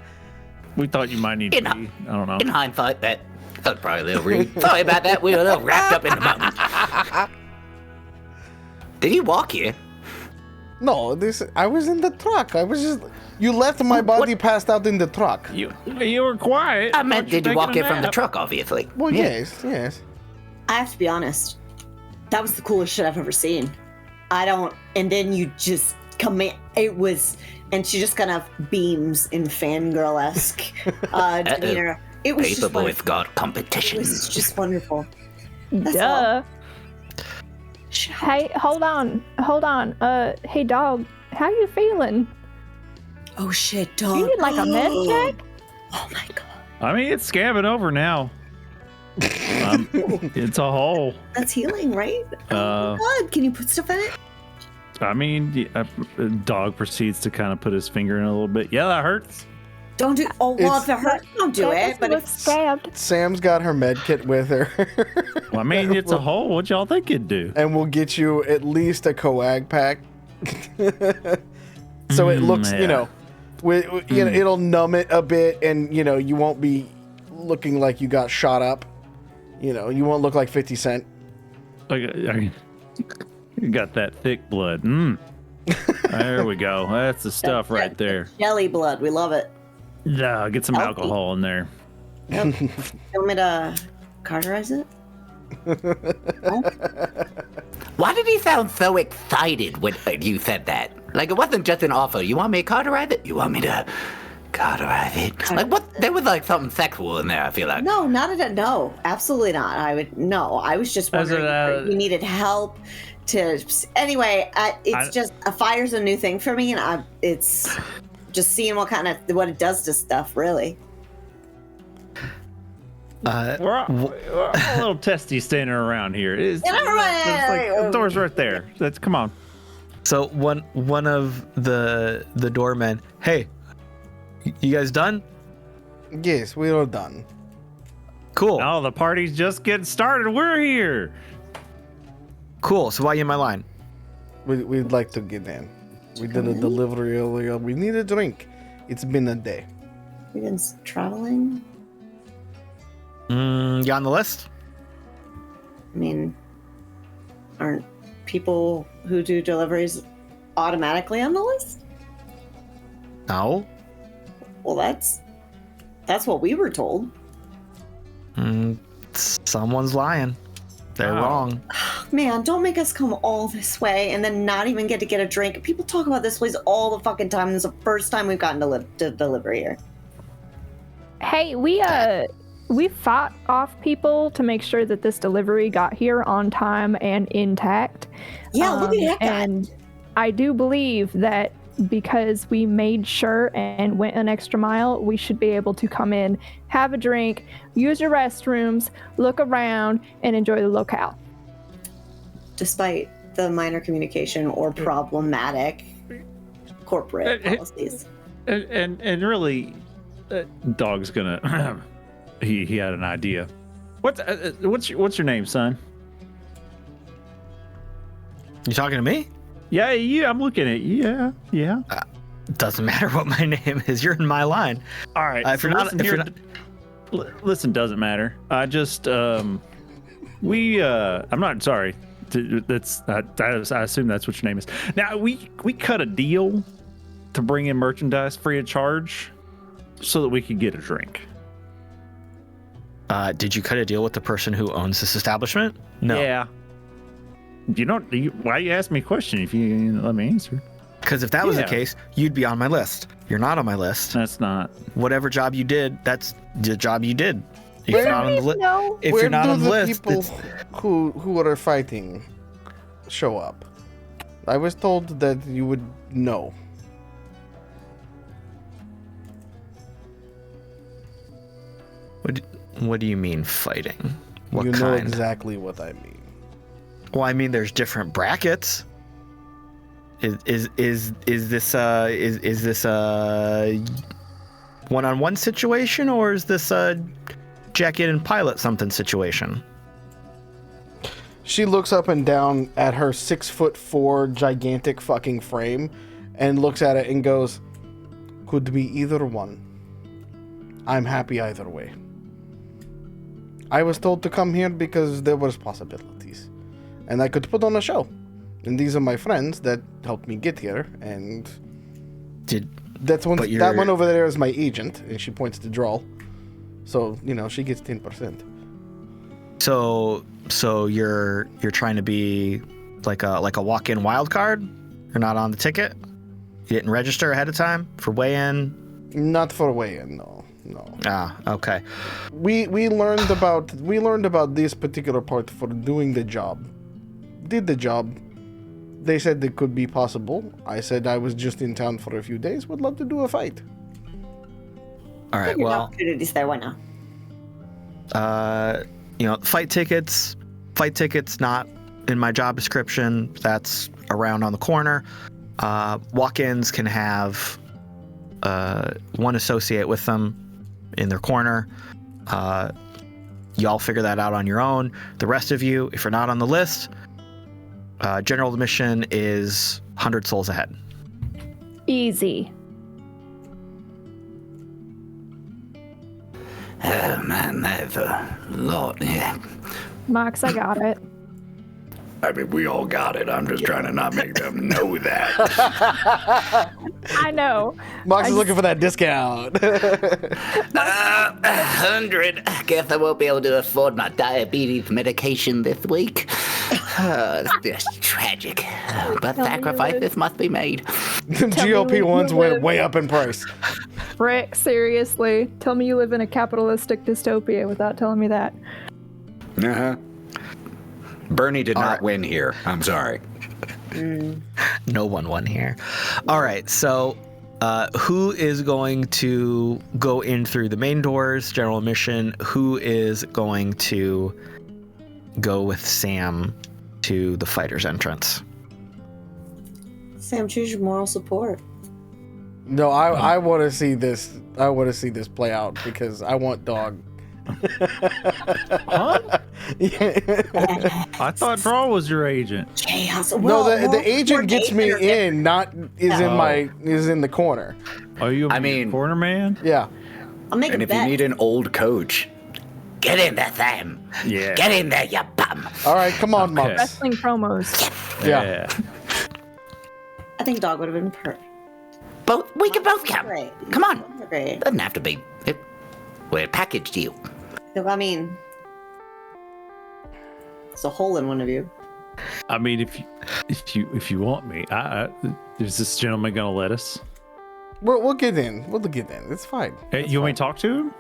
We thought you might need to be. I don't know. In hindsight, that was probably a little rude. Sorry about that. We were a little wrapped up in the moment. Did you walk here? No, I was in the truck. You left my body passed out in the truck. You were quiet. I meant, did you walk here from the truck, obviously? Well, Yeah. yes. I have to be honest. That was the coolest shit I've ever seen. And then you just come in. It was, and she just kind of beams in fangirl-esque demeanor. It was just Paperboy's wonderful. got It competition. was just wonderful. That's Duh. all. Hey, hold on. Hey, dog. How you feeling? Oh shit, dog. You need like a med check? Oh my god. I mean, it's scabbing over now. It's a hole. That's healing, right? Oh my god. Can you put stuff in it? I mean, dog proceeds to kind of put his finger in a little bit. Yeah, that hurts. Don't do. Oh well, It's- if it hurts, don't do it. But looks if stabbed. Sam's got her med kit with her. Well, I mean, it's a hole. What y'all think it'd do? And we'll get you at least a coag pack. So it looks, yeah. it'll numb it a bit, and you won't be looking like you got shot up. You won't look like 50 Cent. You got that thick blood. There we go. That's the stuff right there. jelly blood, we love it. Yeah, get some Healthy. alcohol in there. Yep. You want me to cauterize it? Why did he sound so excited when you said that? Like, it wasn't just an offer. You want me to cauterize it? You want me to cauterize it? Like, what? There was like something sexual in there, I feel like. No, no, absolutely not. I was just As wondering in, if you needed help to. Anyway, it's just a fire's a new thing for me, and it's just seeing what it does to stuff, really. We're a little testy standing around here. The door's right there. Come on. So one of the doormen, hey, you guys done? Yes, we are done. Cool. Oh, the party's just getting started. We're here. Cool. So why are you in my line? We'd like to get in. We did a delivery earlier. We need a drink. It's been a day. We've been traveling. You on the list? I mean, aren't people who do deliveries automatically on the list? No. Well, that's what we were told. Someone's lying. They're wrong. Man, don't make us come all this way and then not even get to get a drink. People talk about this place all the fucking time. This is the first time we've gotten to delivery here. Hey, we fought off people to make sure that this delivery got here on time and intact. Yeah, look at that guy. And I do believe that because we made sure and went an extra mile, we should be able to come in, have a drink, use your restrooms, look around, and enjoy the locale. Despite the minor communication or problematic corporate policies. And really, Dog's gonna. he had an idea. What's your name, son? You talking to me? Yeah, I'm looking at you. Yeah. Doesn't matter what my name is. You're in my line. All right. If you're not, listen, doesn't matter. I just I'm not sorry. I assume that's what your name is. Now we cut a deal to bring in merchandise free of charge, so that we could get a drink. Did you cut a deal with the person who owns this establishment? No. Yeah. Why you ask me a question if you let me answer? Because if that was the case, you'd be on my list. You're not on my list. That's not. Whatever job you did, that's the job you did. If you're not on the list, if Where you're not do on the the list, people who are fighting show up? I was told that you would know. what do you mean fighting? What you kind? know exactly what I mean. Well, I mean, there's different brackets. Is this a one-on-one situation, or is this a jacket and pilot something situation? She looks up and down at her 6'4" gigantic fucking frame and looks at it and goes, "Could be either one. I'm happy either way. I was told to come here because there was possibilities, and I could put on a show. And these are my friends that helped me get here, and that one over there is my agent," and she points to Drall. So, she gets 10%. So you're trying to be like a walk-in wild card? You're not on the ticket? You didn't register ahead of time for weigh-in? Not for weigh-in, no. Ah, okay. We learned about this particular part for doing the job. Did the job. They said it could be possible. I said I was just in town for a few days. Would love to do a fight. All right, Your well, opportunities there. Why not? fight tickets not in my job description. That's around on the corner. Walk-ins can have one associate with them in their corner. Y'all figure that out on your own. The rest of you, if you're not on the list, general admission is 100 souls ahead. Easy. Oh man, that's a lot. Yeah. Max, I got it. I mean, we all got it. I'm just trying to not make them know that. I know. Max is looking for that discount. 100. I guess I won't be able to afford my diabetes medication this week. It's just tragic. But sacrifices must be made. The GLP-1s went way up in price. Rick, seriously. Tell me you live in a capitalistic dystopia without telling me that. Uh-huh. Bernie did not win here. I'm sorry. No one won here. All right, so who is going to go in through the main doors, general admission? Who is going to go with Sam to the fighter's entrance? Sam, choose your moral support. No, I want to see this. I want to see this play out because I want Dog. Huh? I thought Drall was your agent. Chaos. No, the agent gets me in, not is in the corner. Are you a corner man? Yeah. I'll make And a if you bet. need an old coach, Get in there, Sam. Yeah. Get in there, you bum. All right, come on, Okay. Max. Wrestling promos. Yeah. I think Dog would have been perfect. We can both come. Great. Come on. Great. Doesn't have to be. We're a package deal. I mean, it's a hole in one of you. I mean, if you want me, is this gentleman gonna let us? We'll get in. We'll get in. It's fine. Hey, you want me to talk to him?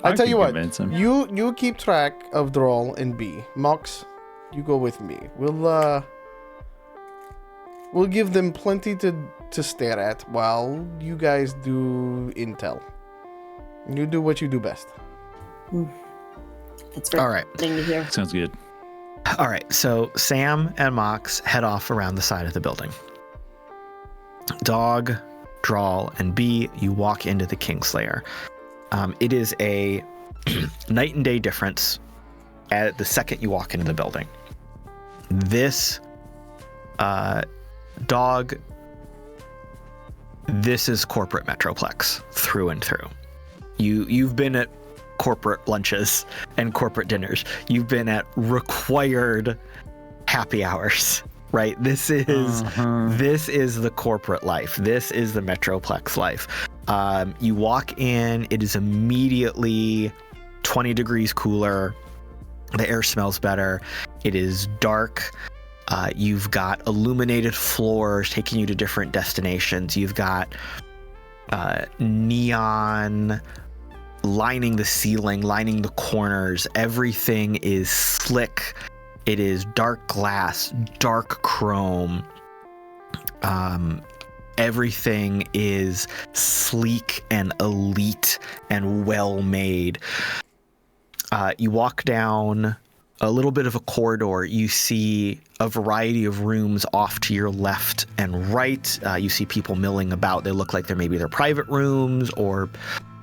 I'll tell can you what. convince him. You keep track of Drall and B. Mox, you go with me. We'll give them plenty to stare at while you guys do intel. You do what you do best. That's very All right. thing to hear. Sounds good. All right, so Sam and Mox head off around the side of the building. Dog Drall, and B, you walk into the Kingslayer. It is a night and day difference at the second you walk into the building. This dog, this is corporate Metroplex through and through. You've been at corporate lunches and corporate dinners. You've been at required happy hours, right? This is the corporate life. This is the Metroplex life. You walk in, it is immediately 20 degrees cooler. The air smells better. It is dark. You've got illuminated floors taking you to different destinations. You've got neon lining the ceiling, lining the corners. Everything is slick. It is dark glass, dark chrome. Everything is sleek and elite and well made. You walk down a little bit of a corridor. You see a variety of rooms off to your left and right. You see people milling about. They look like they're maybe their private rooms or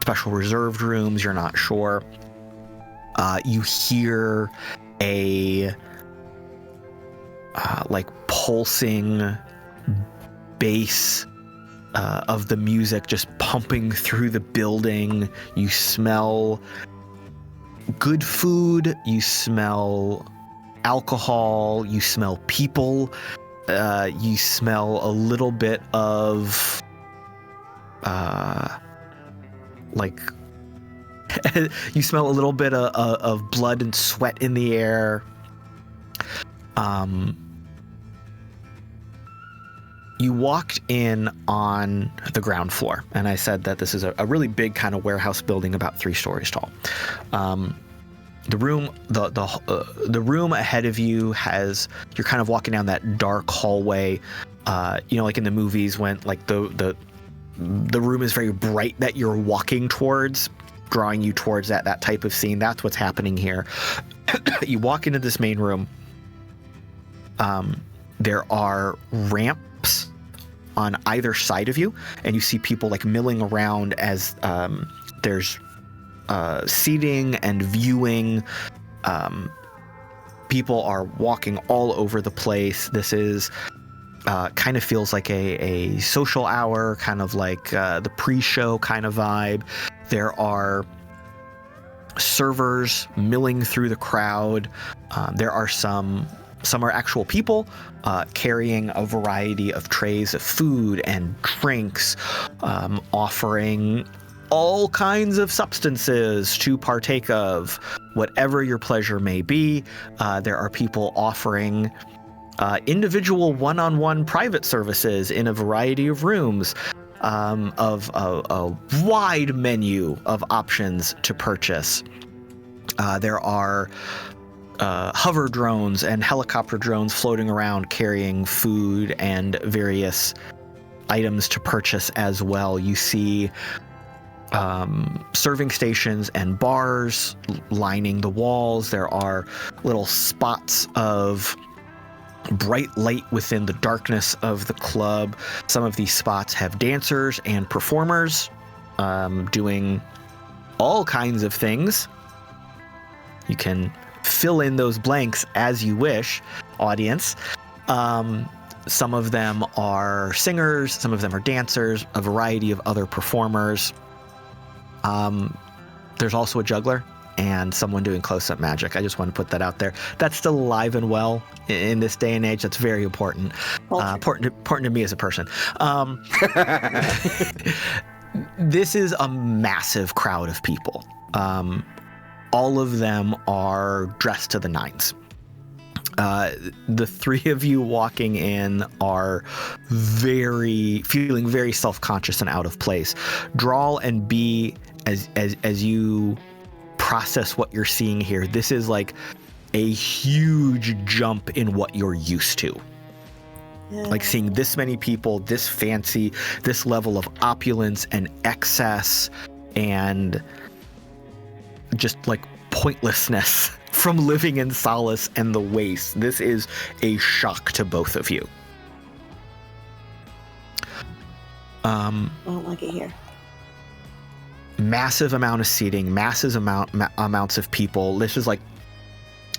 special reserved rooms. You're not sure. You hear a like pulsing bass of the music just pumping through the building. You smell good food, you smell alcohol, you smell people, you smell a little bit of like you smell a little bit of blood and sweat in the air. You walked in on the ground floor, and I said that this is a really big kind of warehouse building, about 3 stories tall. The room ahead of you you're kind of walking down that dark hallway. Like in the movies when like the room is very bright that you're walking towards, drawing you towards that type of scene. That's what's happening here. You walk into this main room. There are ramps on either side of you, and you see people like milling around as there's seating and viewing. People are walking all over the place. This is kind of feels like a social hour, kind of like the pre-show kind of vibe. There are servers milling through the crowd. There are some are actual people carrying a variety of trays of food and drinks, offering all kinds of substances to partake of, whatever your pleasure may be. There are people offering individual one-on-one private services in a variety of rooms, of a wide menu of options to purchase. There are hover drones and helicopter drones floating around carrying food and various items to purchase as well. You see serving stations and bars lining the walls. There are little spots of bright light within the darkness of the club. Some of these spots have dancers and performers doing all kinds of things. You can fill in those blanks as you wish, audience. Some of them are singers, some of them are dancers, a variety of other performers. There's also a juggler and someone doing close-up magic. I just want to put that out there. That's still alive and well in this day and age. That's very important. Important to me as a person. This is a massive crowd of people. All of them are dressed to the nines. The 3 of you walking in are feeling very self-conscious and out of place. Drall and B, as you process what you're seeing here, this is like a huge jump in what you're used to. Like seeing this many people, this fancy, this level of opulence and excess and just like pointlessness from living in solace and the waste. This is a shock to both of you. I don't like it here. Massive amount of seating, amounts of people. This is like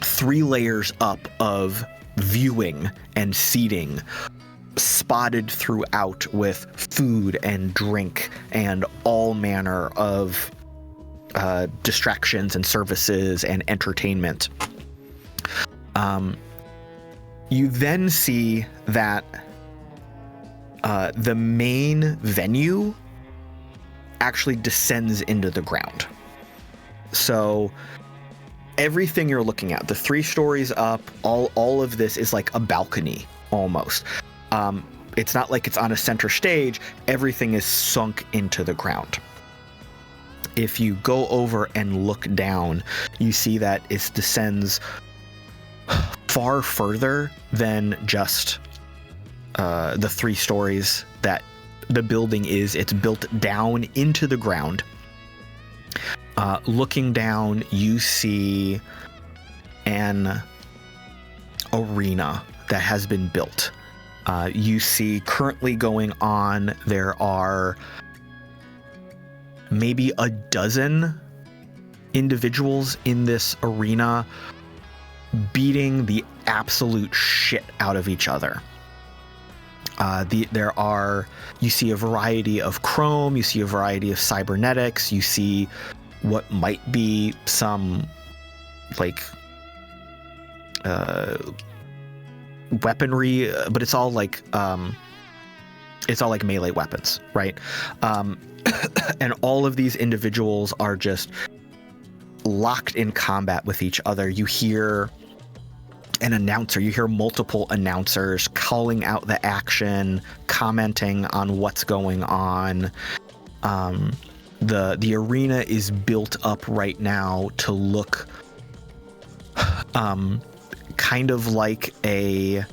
3 layers up of viewing and seating, spotted throughout with food and drink and all manner of distractions and services and entertainment. You then see that the main venue actually descends into the ground. So everything you're looking at, the 3 stories up, all of this is like a balcony almost. It's not like it's on a center stage. Everything is sunk into the ground. If you go over and look down, you see that it descends far further than just the 3 stories that the building is. It's built down into the ground. Looking down, you see an arena that has been built. You see currently going on, there are maybe a dozen individuals in this arena beating the absolute shit out of each other. You see a variety of chrome, you see a variety of cybernetics, you see what might be some like weaponry, but it's all like melee weapons, right? And all of these individuals are just locked in combat with each other. You hear an announcer, you hear multiple announcers calling out the action, commenting on what's going on. The arena is built up right now to look kind of like a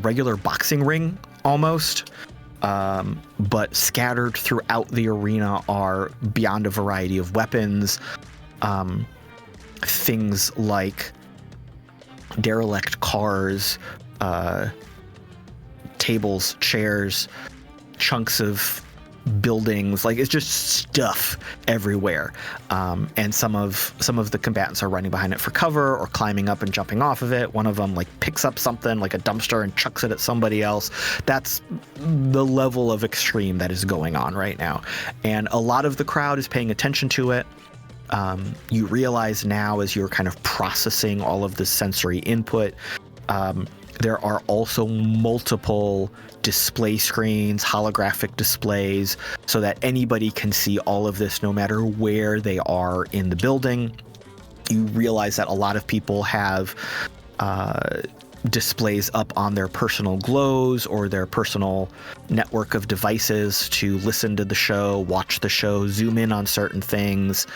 regular boxing ring almost. But scattered throughout the arena are, beyond a variety of weapons, things like derelict cars, tables, chairs, chunks of buildings. Like, it's just stuff everywhere. And some of the combatants are running behind it for cover or climbing up and jumping off of it. One of them like picks up something like a dumpster and chucks it at somebody else. That's the level of extreme that is going on right now. And a lot of the crowd is paying attention to it. You realize now, as you're kind of processing all of the sensory input, there are also multiple display screens, holographic displays, so that anybody can see all of this no matter where they are in the building. You realize that a lot of people have displays up on their personal glows or their personal network of devices to listen to the show, watch the show, zoom in on certain things.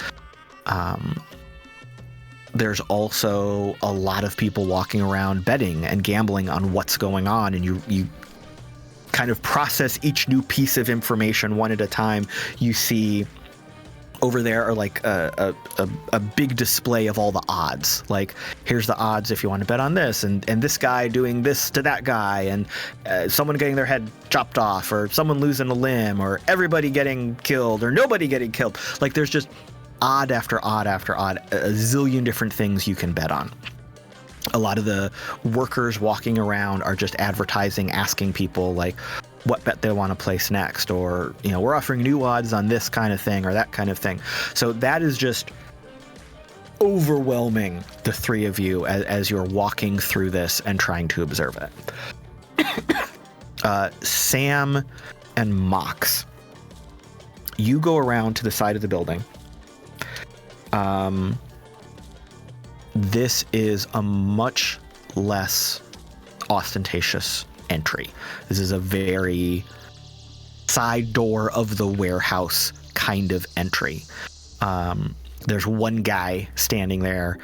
There's also a lot of people walking around betting and gambling on what's going on, and you kind of process each new piece of information one at a time. You see over there are like a big display of all the odds. Like, here's the odds if you want to bet on this, and this guy doing this to that guy, and someone getting their head chopped off, or someone losing a limb, or everybody getting killed, or nobody getting killed. Like, there's just odd after odd after odd, a zillion different things you can bet on. A lot of the workers walking around are just advertising, asking people like what bet they want to place next, or, you know, we're offering new odds on this kind of thing or that kind of thing. So that is just overwhelming the 3 of you as you're walking through this and trying to observe it. Sam and Mox, you go around to the side of the building. This is a much less ostentatious entry. This is a very side door of the warehouse kind of entry. There's one guy standing there.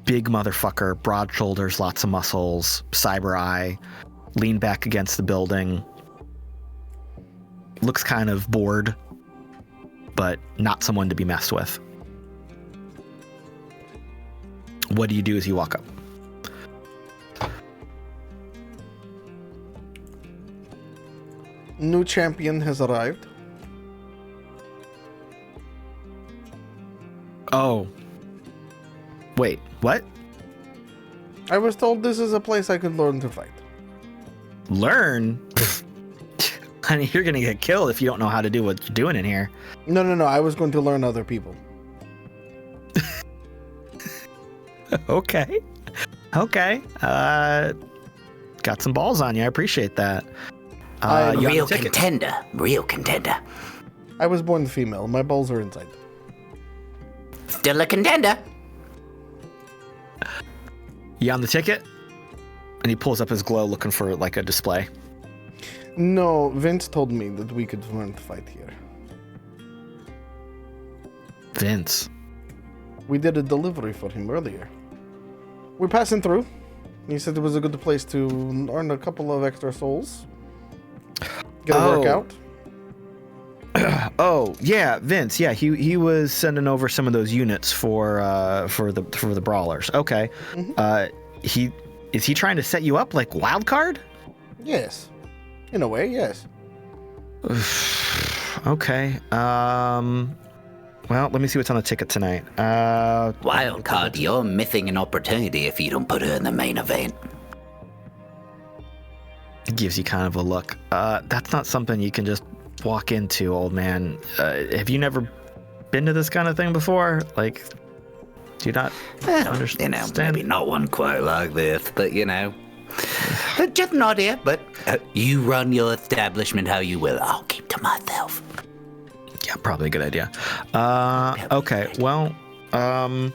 Big motherfucker, broad shoulders, lots of muscles, cyber eye, leaned back against the building. Looks kind of bored, but not someone to be messed with. What do you do as you walk up? New champion has arrived. Oh. Wait, what? I was told this is a place I could learn to fight. Learn? Honey, you're gonna get killed if you don't know how to do what you're doing in here. No. I was going to learn other people. Okay. Got some balls on you. I appreciate that. You Real got the ticket. contender. I was born female. My balls are inside. Still a contender. You on the ticket? And he pulls up his glow looking for like a display. No, Vince told me that we could learn to fight here. Vince. We did a delivery for him earlier. We're passing through. He said it was a good place to earn a couple of extra souls. Get a workout. Oh yeah, Vince. Yeah, he was sending over some of those units for the brawlers. Okay. Mm-hmm. Is he trying to set you up like wild card? Yes. In a way, yes. Okay. Well, let me see what's on the ticket tonight. Wild card, you're missing an opportunity if you don't put her in the main event. It gives you kind of a look. That's not something you can just walk into, old man. Have you never been to this kind of thing before? Like, do you not understand? You know, maybe not one quite like this, but you know. Just an idea, but you run your establishment how you will. I'll keep to myself. Yeah, probably a good idea. Okay, well, I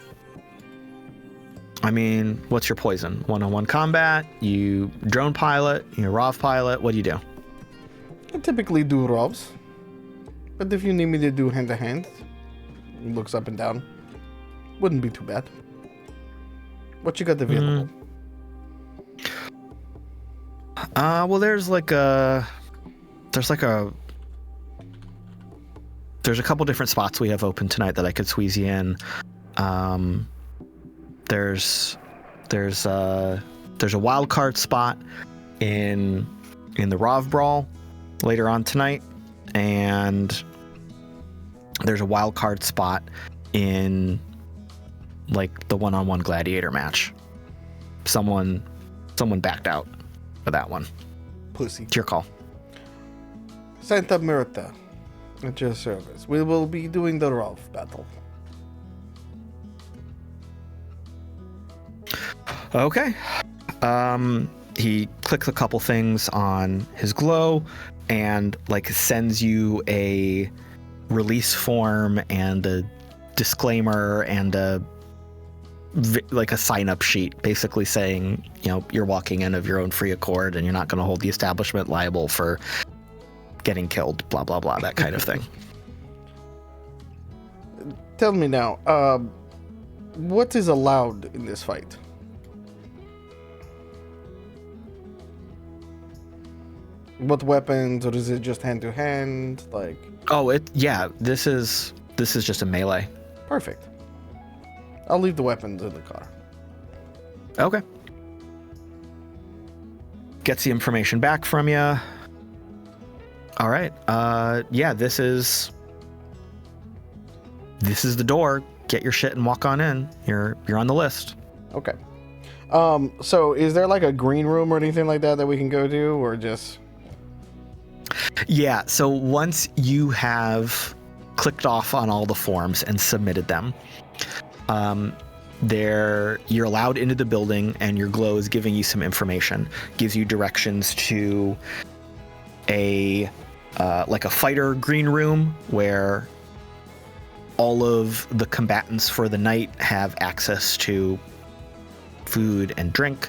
mean, what's your poison? One-on-one combat? You drone pilot? You ROV pilot? What do you do? I typically do ROVs. But if you need me to do hand-to-hand, he looks up and down. Wouldn't be too bad. What you got available? Well, there's a couple different spots we have open tonight that I could squeeze you in. There's a wild card spot in the ROV Brawl later on tonight, and there's a wild card spot in like the one-on-one gladiator match. Someone backed out for that one. Pussy. It's your call. Santa Mirta, at your service. We will be doing the ROV battle. Okay. He clicks a couple things on his glow and like sends you a release form and a disclaimer and a sign-up sheet, basically saying, you know, you're walking in of your own free accord and you're not going to hold the establishment liable for getting killed, blah blah blah, that kind of thing. Tell me now, what is allowed in this fight? What weapons, or is it just hand to hand? Like, this is just a melee. Perfect. I'll leave the weapons in the car. Okay. Gets the information back from you. All right. This is the door. Get your shit and walk on in. You're on the list. Okay. So is there like a green room or anything like that we can go to, or just? Yeah. So once you have clicked off on all the forms and submitted them, you're allowed into the building, and your glow is giving you some information. Gives you directions to a fighter green room where all of the combatants for the night have access to food and drink.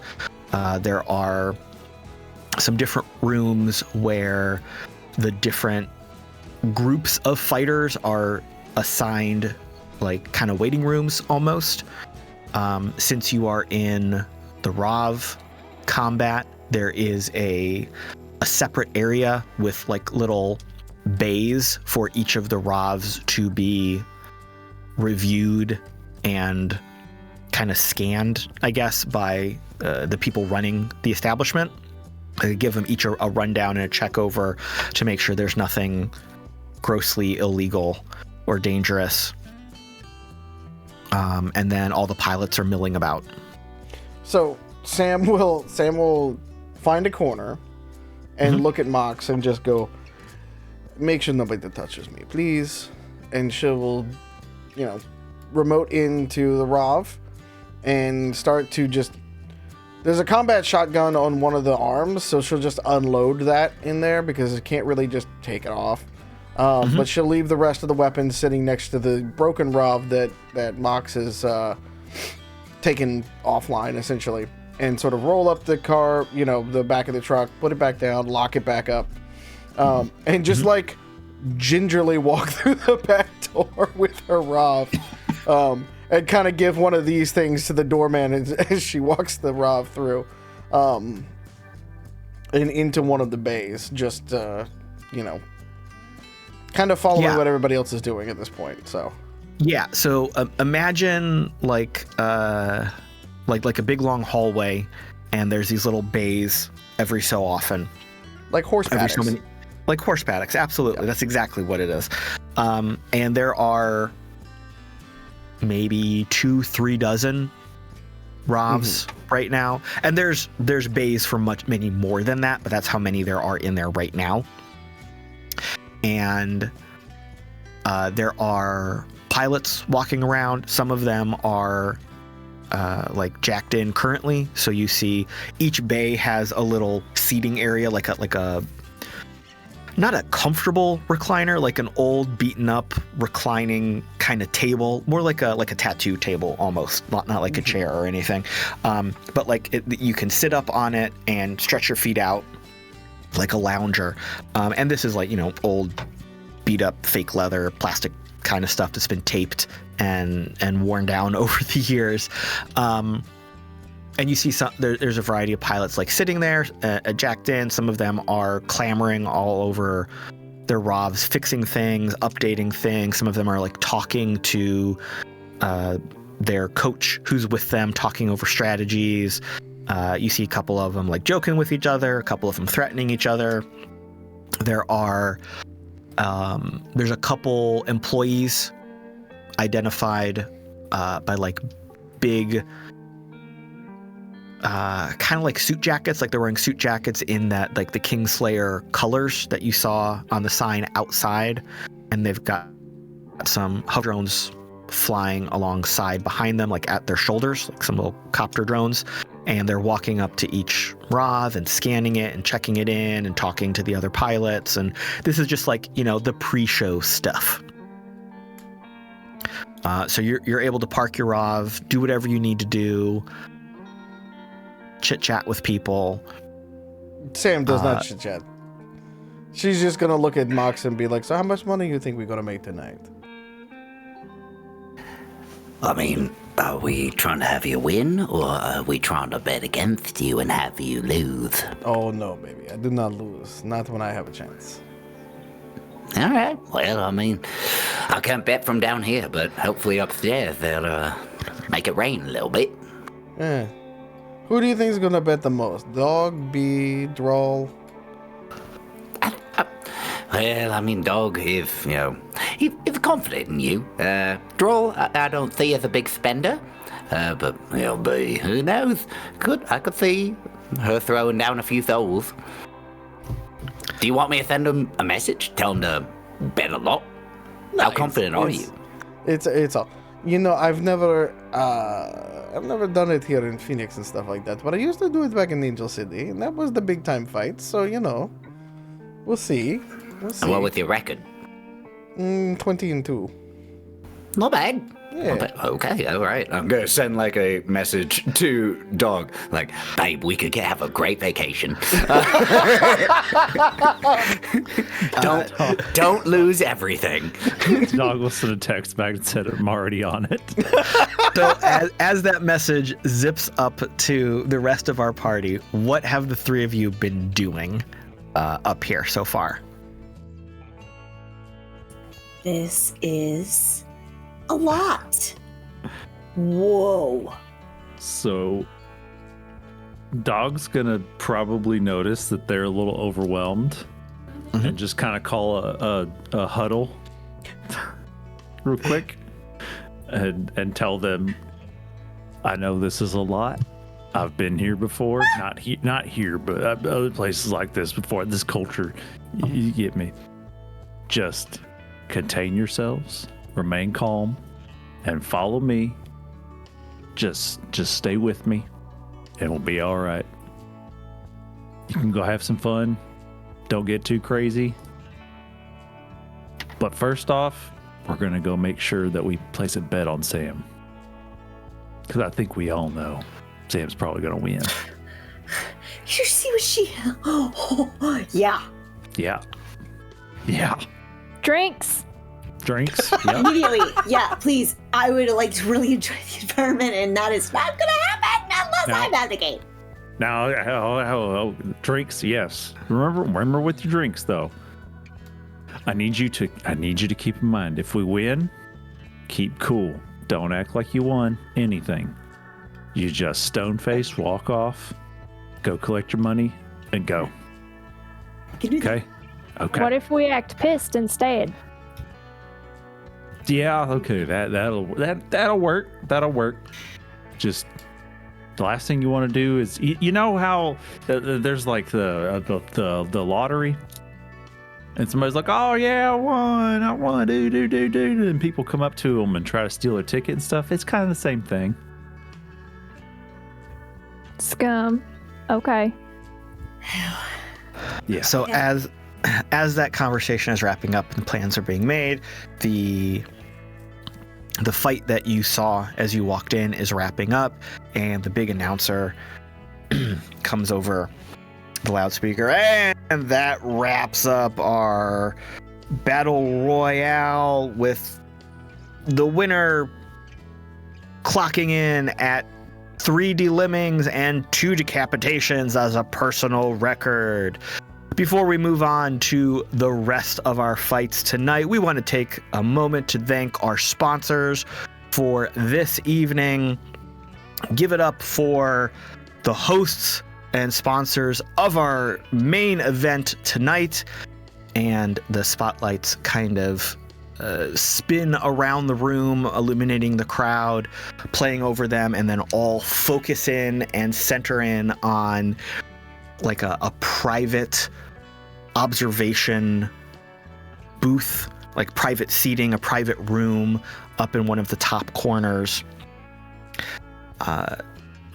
There are some different rooms where the different groups of fighters are assigned like kind of waiting rooms almost. Since you are in the ROV combat, there is a separate area with like little bays for each of the ROVs to be reviewed and kind of scanned, I guess, by the people running the establishment. give them each a rundown and a check over to make sure there's nothing grossly illegal or dangerous. And then all the pilots are milling about. So Sam will find a corner and look at Mox and just go, make sure nobody touches me, please. And she will, remote into the ROV and start to just... There's a combat shotgun on one of the arms, so she'll just unload that in there because it can't really just take it off. But she'll leave the rest of the weapons sitting next to the broken ROV that Mox has taken offline, essentially. And sort of roll up the car, the back of the truck, put it back down, lock it back up. And just like gingerly walk through the back door with her ROV. And kind of give one of these things to the doorman as she walks the ROV through. And into one of the bays. Just, kind of following what everybody else is doing at this point, so. Yeah, so imagine like a big long hallway, and there's these little bays every so often. Like horse paddocks. Like horse paddocks, absolutely. Yep. That's exactly what it is. And there are maybe 2-3 dozen ROVs right now. And there's bays for many more than that, but that's how many there are in there right now. And there are pilots walking around. Some of them are like jacked in currently. So you see each bay has a little seating area, like a not a comfortable recliner, like an old beaten up reclining kind of table, more like a tattoo table almost, not like a chair or anything. But like you can sit up on it and stretch your feet out like a lounger. And this is like, old beat up fake leather, plastic kind of stuff that's been taped and worn down over the years. And you see there's a variety of pilots like sitting there, jacked in. Some of them are clamoring all over their ROVs, fixing things, updating things. Some of them are like talking to their coach who's with them, talking over strategies. You see a couple of them like joking with each other, a couple of them threatening each other. There's a couple employees identified by like big kind of like suit jackets, like they're wearing suit jackets in that like the Kingslayer colors that you saw on the sign outside, and they've got some hover drones flying alongside behind them, like at their shoulders, like some little copter drones, and they're walking up to each ROV and scanning it and checking it in and talking to the other pilots. And this is just like, the pre-show stuff. So you're able to park your ROV, do whatever you need to do, chit chat with people. Sam does not chit chat. She's just gonna look at Mox and be like, "So how much money you think we're gonna make tonight?" I mean, are we trying to have you win, or are we trying to bet against you and have you lose? Oh no, baby, I do not lose. Not when I have a chance. All right. Well, I mean, I can't bet from down here, but hopefully upstairs they'll make it rain a little bit. Yeah. Who do you think is gonna bet the most? Dog, Bee, Drall? Well, I mean, Dog, if he's confident in you. Drall, I don't see as a big spender, but Bee, who knows? I could see her throwing down a few souls. Do you want me to send him a message? Tell him to bet a lot? How confident are you? It's all. I've never done it here in Pheonix and stuff like that, but I used to do it back in Angel City, and that was the big time fight. So we'll see. And what was your record? 20-2. Not bad. Yeah. Not bad. Okay, all right. I'm gonna send like a message to Dog, Like, babe, we could have a great vacation. Don't lose everything. Dog will send a text back and said, "I'm already on it." So as that message zips up to the rest of our party, what have the three of you been doing up here so far? This is a lot. Whoa. So Dog's gonna probably notice that they're a little overwhelmed and just kind of call a huddle real quick and tell them, I know this is a lot. I've been here before, not here, but other places like this before. This culture, you get me. Just contain yourselves, remain calm, and follow me. Just stay with me, and we'll be all right. You can go have some fun. Don't get too crazy. But first off, we're gonna go make sure that we place a bet on Sam, because I think we all know Sam's probably gonna win. You see what she? Yeah. Yeah. Drinks. Yep. Immediately. Yeah, please. I would like to really enjoy the environment, and that is not going to happen unless I'm out of the gate. Now, drinks, yes. Remember with your drinks though. I need you to keep in mind, if we win, keep cool. Don't act like you won anything. You just stone-faced walk off, go collect your money, and go. Can do that. Okay. What if we act pissed instead? Yeah, okay. That'll work. Just the last thing you want to do is, you know how there's like the lottery, and somebody's like, oh yeah, I won, do, and people come up to them and try to steal their ticket and stuff. It's kind of the same thing. Scum. Okay. Yeah. So as that conversation is wrapping up and plans are being made, the fight that you saw as you walked in is wrapping up, and the big announcer comes over the loudspeaker, and that wraps up our battle royale, with the winner clocking in at 3 delimbings and 2 decapitations as a personal record. Before we move on to the rest of our fights tonight, we want to take a moment to thank our sponsors for this evening. Give it up for the hosts and sponsors of our main event tonight, and the spotlights kind of spin around the room, illuminating the crowd, playing over them, and then all focus in and center in on like a private observation booth, like private seating, a private room up in one of the top corners.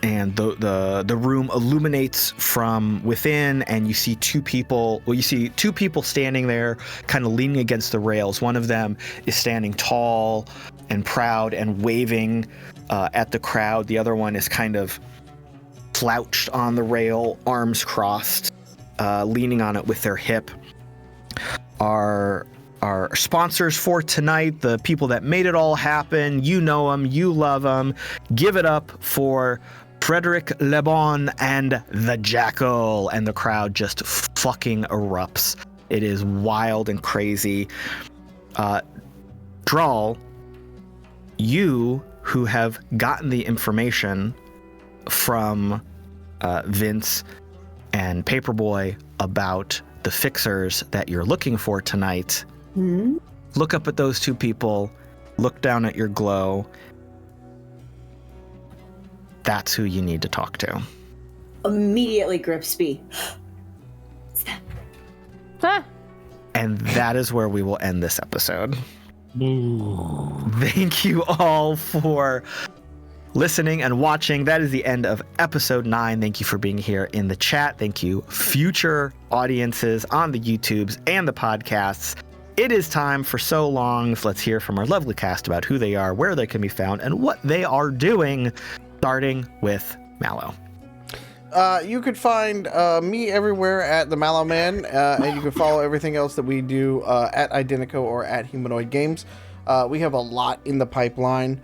And the room illuminates from within, and you see two people standing there, kind of leaning against the rails. One of them is standing tall and proud and waving at the crowd. The other one is kind of slouched on the rail, arms crossed, leaning on it with their hip. Our sponsors for tonight, the people that made it all happen, you know them, you love them. Give it up for Frederick Lebon and the Jackal, and the crowd just fucking erupts. It is wild and crazy. Drall, you who have gotten the information from Vince and Paperboy about the fixers that you're looking for tonight, look up at those two people, look down at your glow. That's who you need to talk to. Immediately Gripsby. Huh. And that is where we will end this episode. Thank you all for listening and watching. That is the end of episode 9. Thank you for being here in the chat. Thank you, future audiences on the YouTubes and the podcasts. It is time for So Longs. Let's hear from our lovely cast about who they are, where they can be found, and what they are doing, starting with Mallo. You could find me everywhere at the Mallo Man, and you can follow everything else that we do at Identico or at Humanoid Games. We have a lot in the pipeline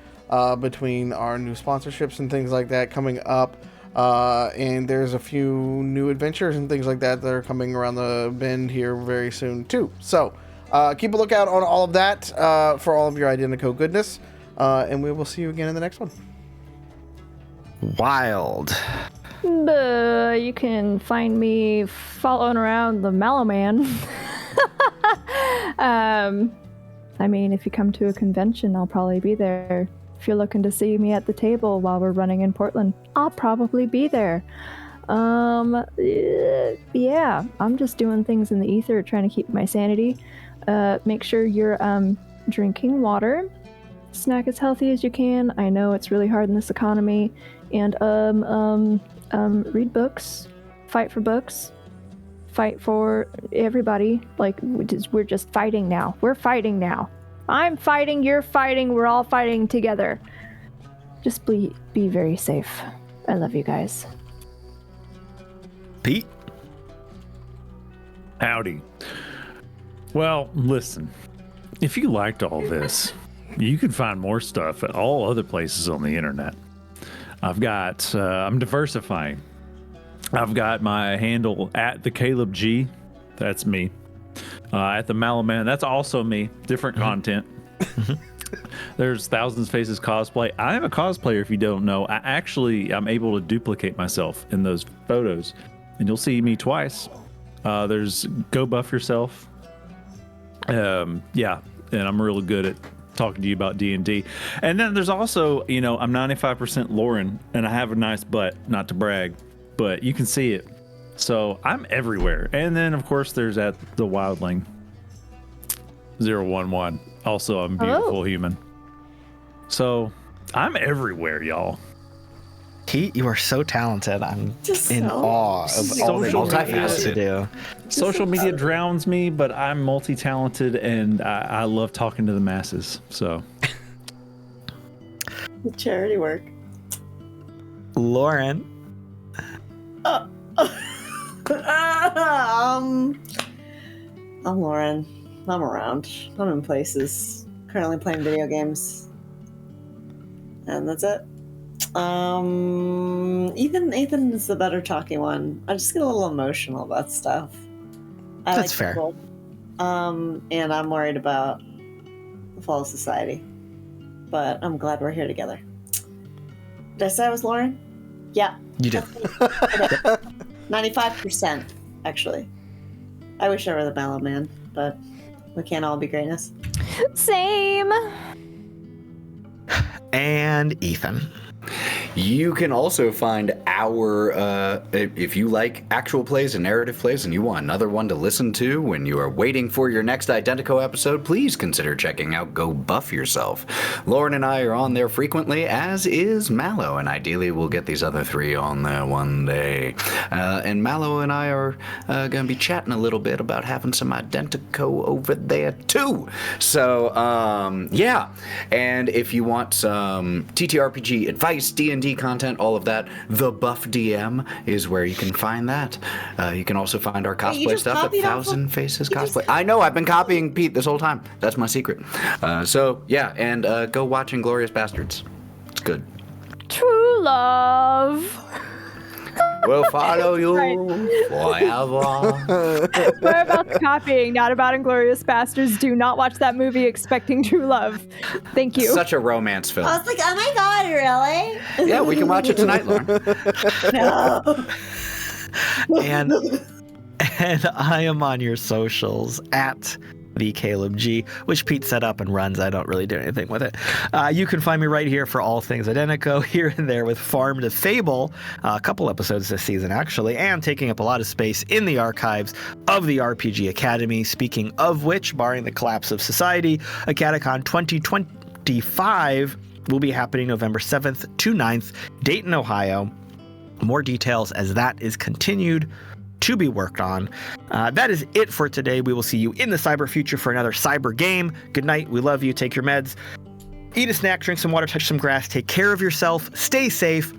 between our new sponsorships and things like that coming up, and there's a few new adventures and things like that that are coming around the bend here very soon too. So keep a lookout on all of that for all of your Identico goodness, and we will see you again in the next one. Wild. You can find me following around the Mallo Man. I mean, if you come to a convention, I'll probably be there. If you're looking to see me at the table while we're running in Portland, I'll probably be there. Yeah, I'm just doing things in the ether, trying to keep my sanity. Make sure you're drinking water. Snack as healthy as you can. I know it's really hard in this economy. And read books. Fight for books. Fight for everybody. Like, we're just fighting now. We're fighting now. I'm fighting, you're fighting, we're all fighting together. Just be very safe. I love you guys. Pete? Howdy. Well, listen. If you liked all this, you can find more stuff at all other places on the internet. I'm diversifying. I've got my handle at the Caleb G. That's me. At the Mallo Man. That's also me. Different content. There's Thousands Faces cosplay. I am a cosplayer if you don't know. I'm able to duplicate myself in those photos. And you'll see me twice. There's Go Buff Yourself. Yeah. And I'm really good at talking to you about D&D. And then there's also, I'm 95% Lauren. And I have a nice butt. Not to brag. But you can see it. So I'm everywhere. And then, of course, there's at the Wildling 011. Also, I'm a beautiful human. So I'm everywhere, y'all. Pete, you are so talented. I'm Just in so awe of all that social you have media. to do. Social media drowns me, but I'm multi-talented and I love talking to the masses. So Charity work. Lauren. I'm Lauren. I'm around. I'm in places. Currently playing video games. And that's it. Ethan is the better talking one. I just get a little emotional about stuff. That's fair. People. And I'm worried about the fall of society. But I'm glad we're here together. Did I say I was Lauren? Yeah. You did. 95%, actually. I wish I were the Mallo Man, but we can't all be greatness. Same. And Ethan. You can also find our, if you like actual plays and narrative plays and you want another one to listen to when you are waiting for your next Identico episode, please consider checking out Go Buff Yourself. Lauren and I are on there frequently, as is Mallo, and ideally we'll get these other three on there one day. And Mallo and I are going to be chatting a little bit about having some Identico over there too. So, yeah. And if you want some TTRPG advice, D&D content, all of that, the Buff DM is where you can find that. You can also find our cosplay stuff at Thousand Faces Cosplay. I know, I've been copying Pete this whole time. That's my secret. So, yeah, and go watch Inglourious Bastards. It's good. True love. We'll follow you forever. We're about the copying, not about Inglourious Bastards. Do not watch that movie expecting true love. Thank you. Such a romance film. I was like, oh my god, really? Yeah, we can watch it tonight, Lauren. No. And I am on your socials at the Caleb G, which Pete set up and runs. I don't really do anything with it. You can find me right here for all things Identico, here and there with Farm to Fable, a couple episodes this season actually, and taking up a lot of space in the archives of the RPG Academy. Speaking of which, barring the collapse of society, Acadecon 2025 will be happening November 7th to 9th, Dayton, Ohio. More details as that is continued to be worked on. That is it for today. We will see you in the cyber future for another cyber game. Good night. We love you. Take your meds. Eat a snack, drink some water, touch some grass. Take care of yourself. Stay safe.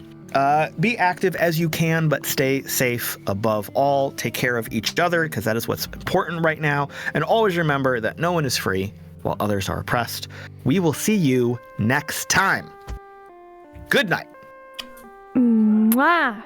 Be active as you can, but stay safe above all. Take care of each other because that is what's important right now. And always remember that no one is free while others are oppressed. We will see you next time. Good night. Mwah.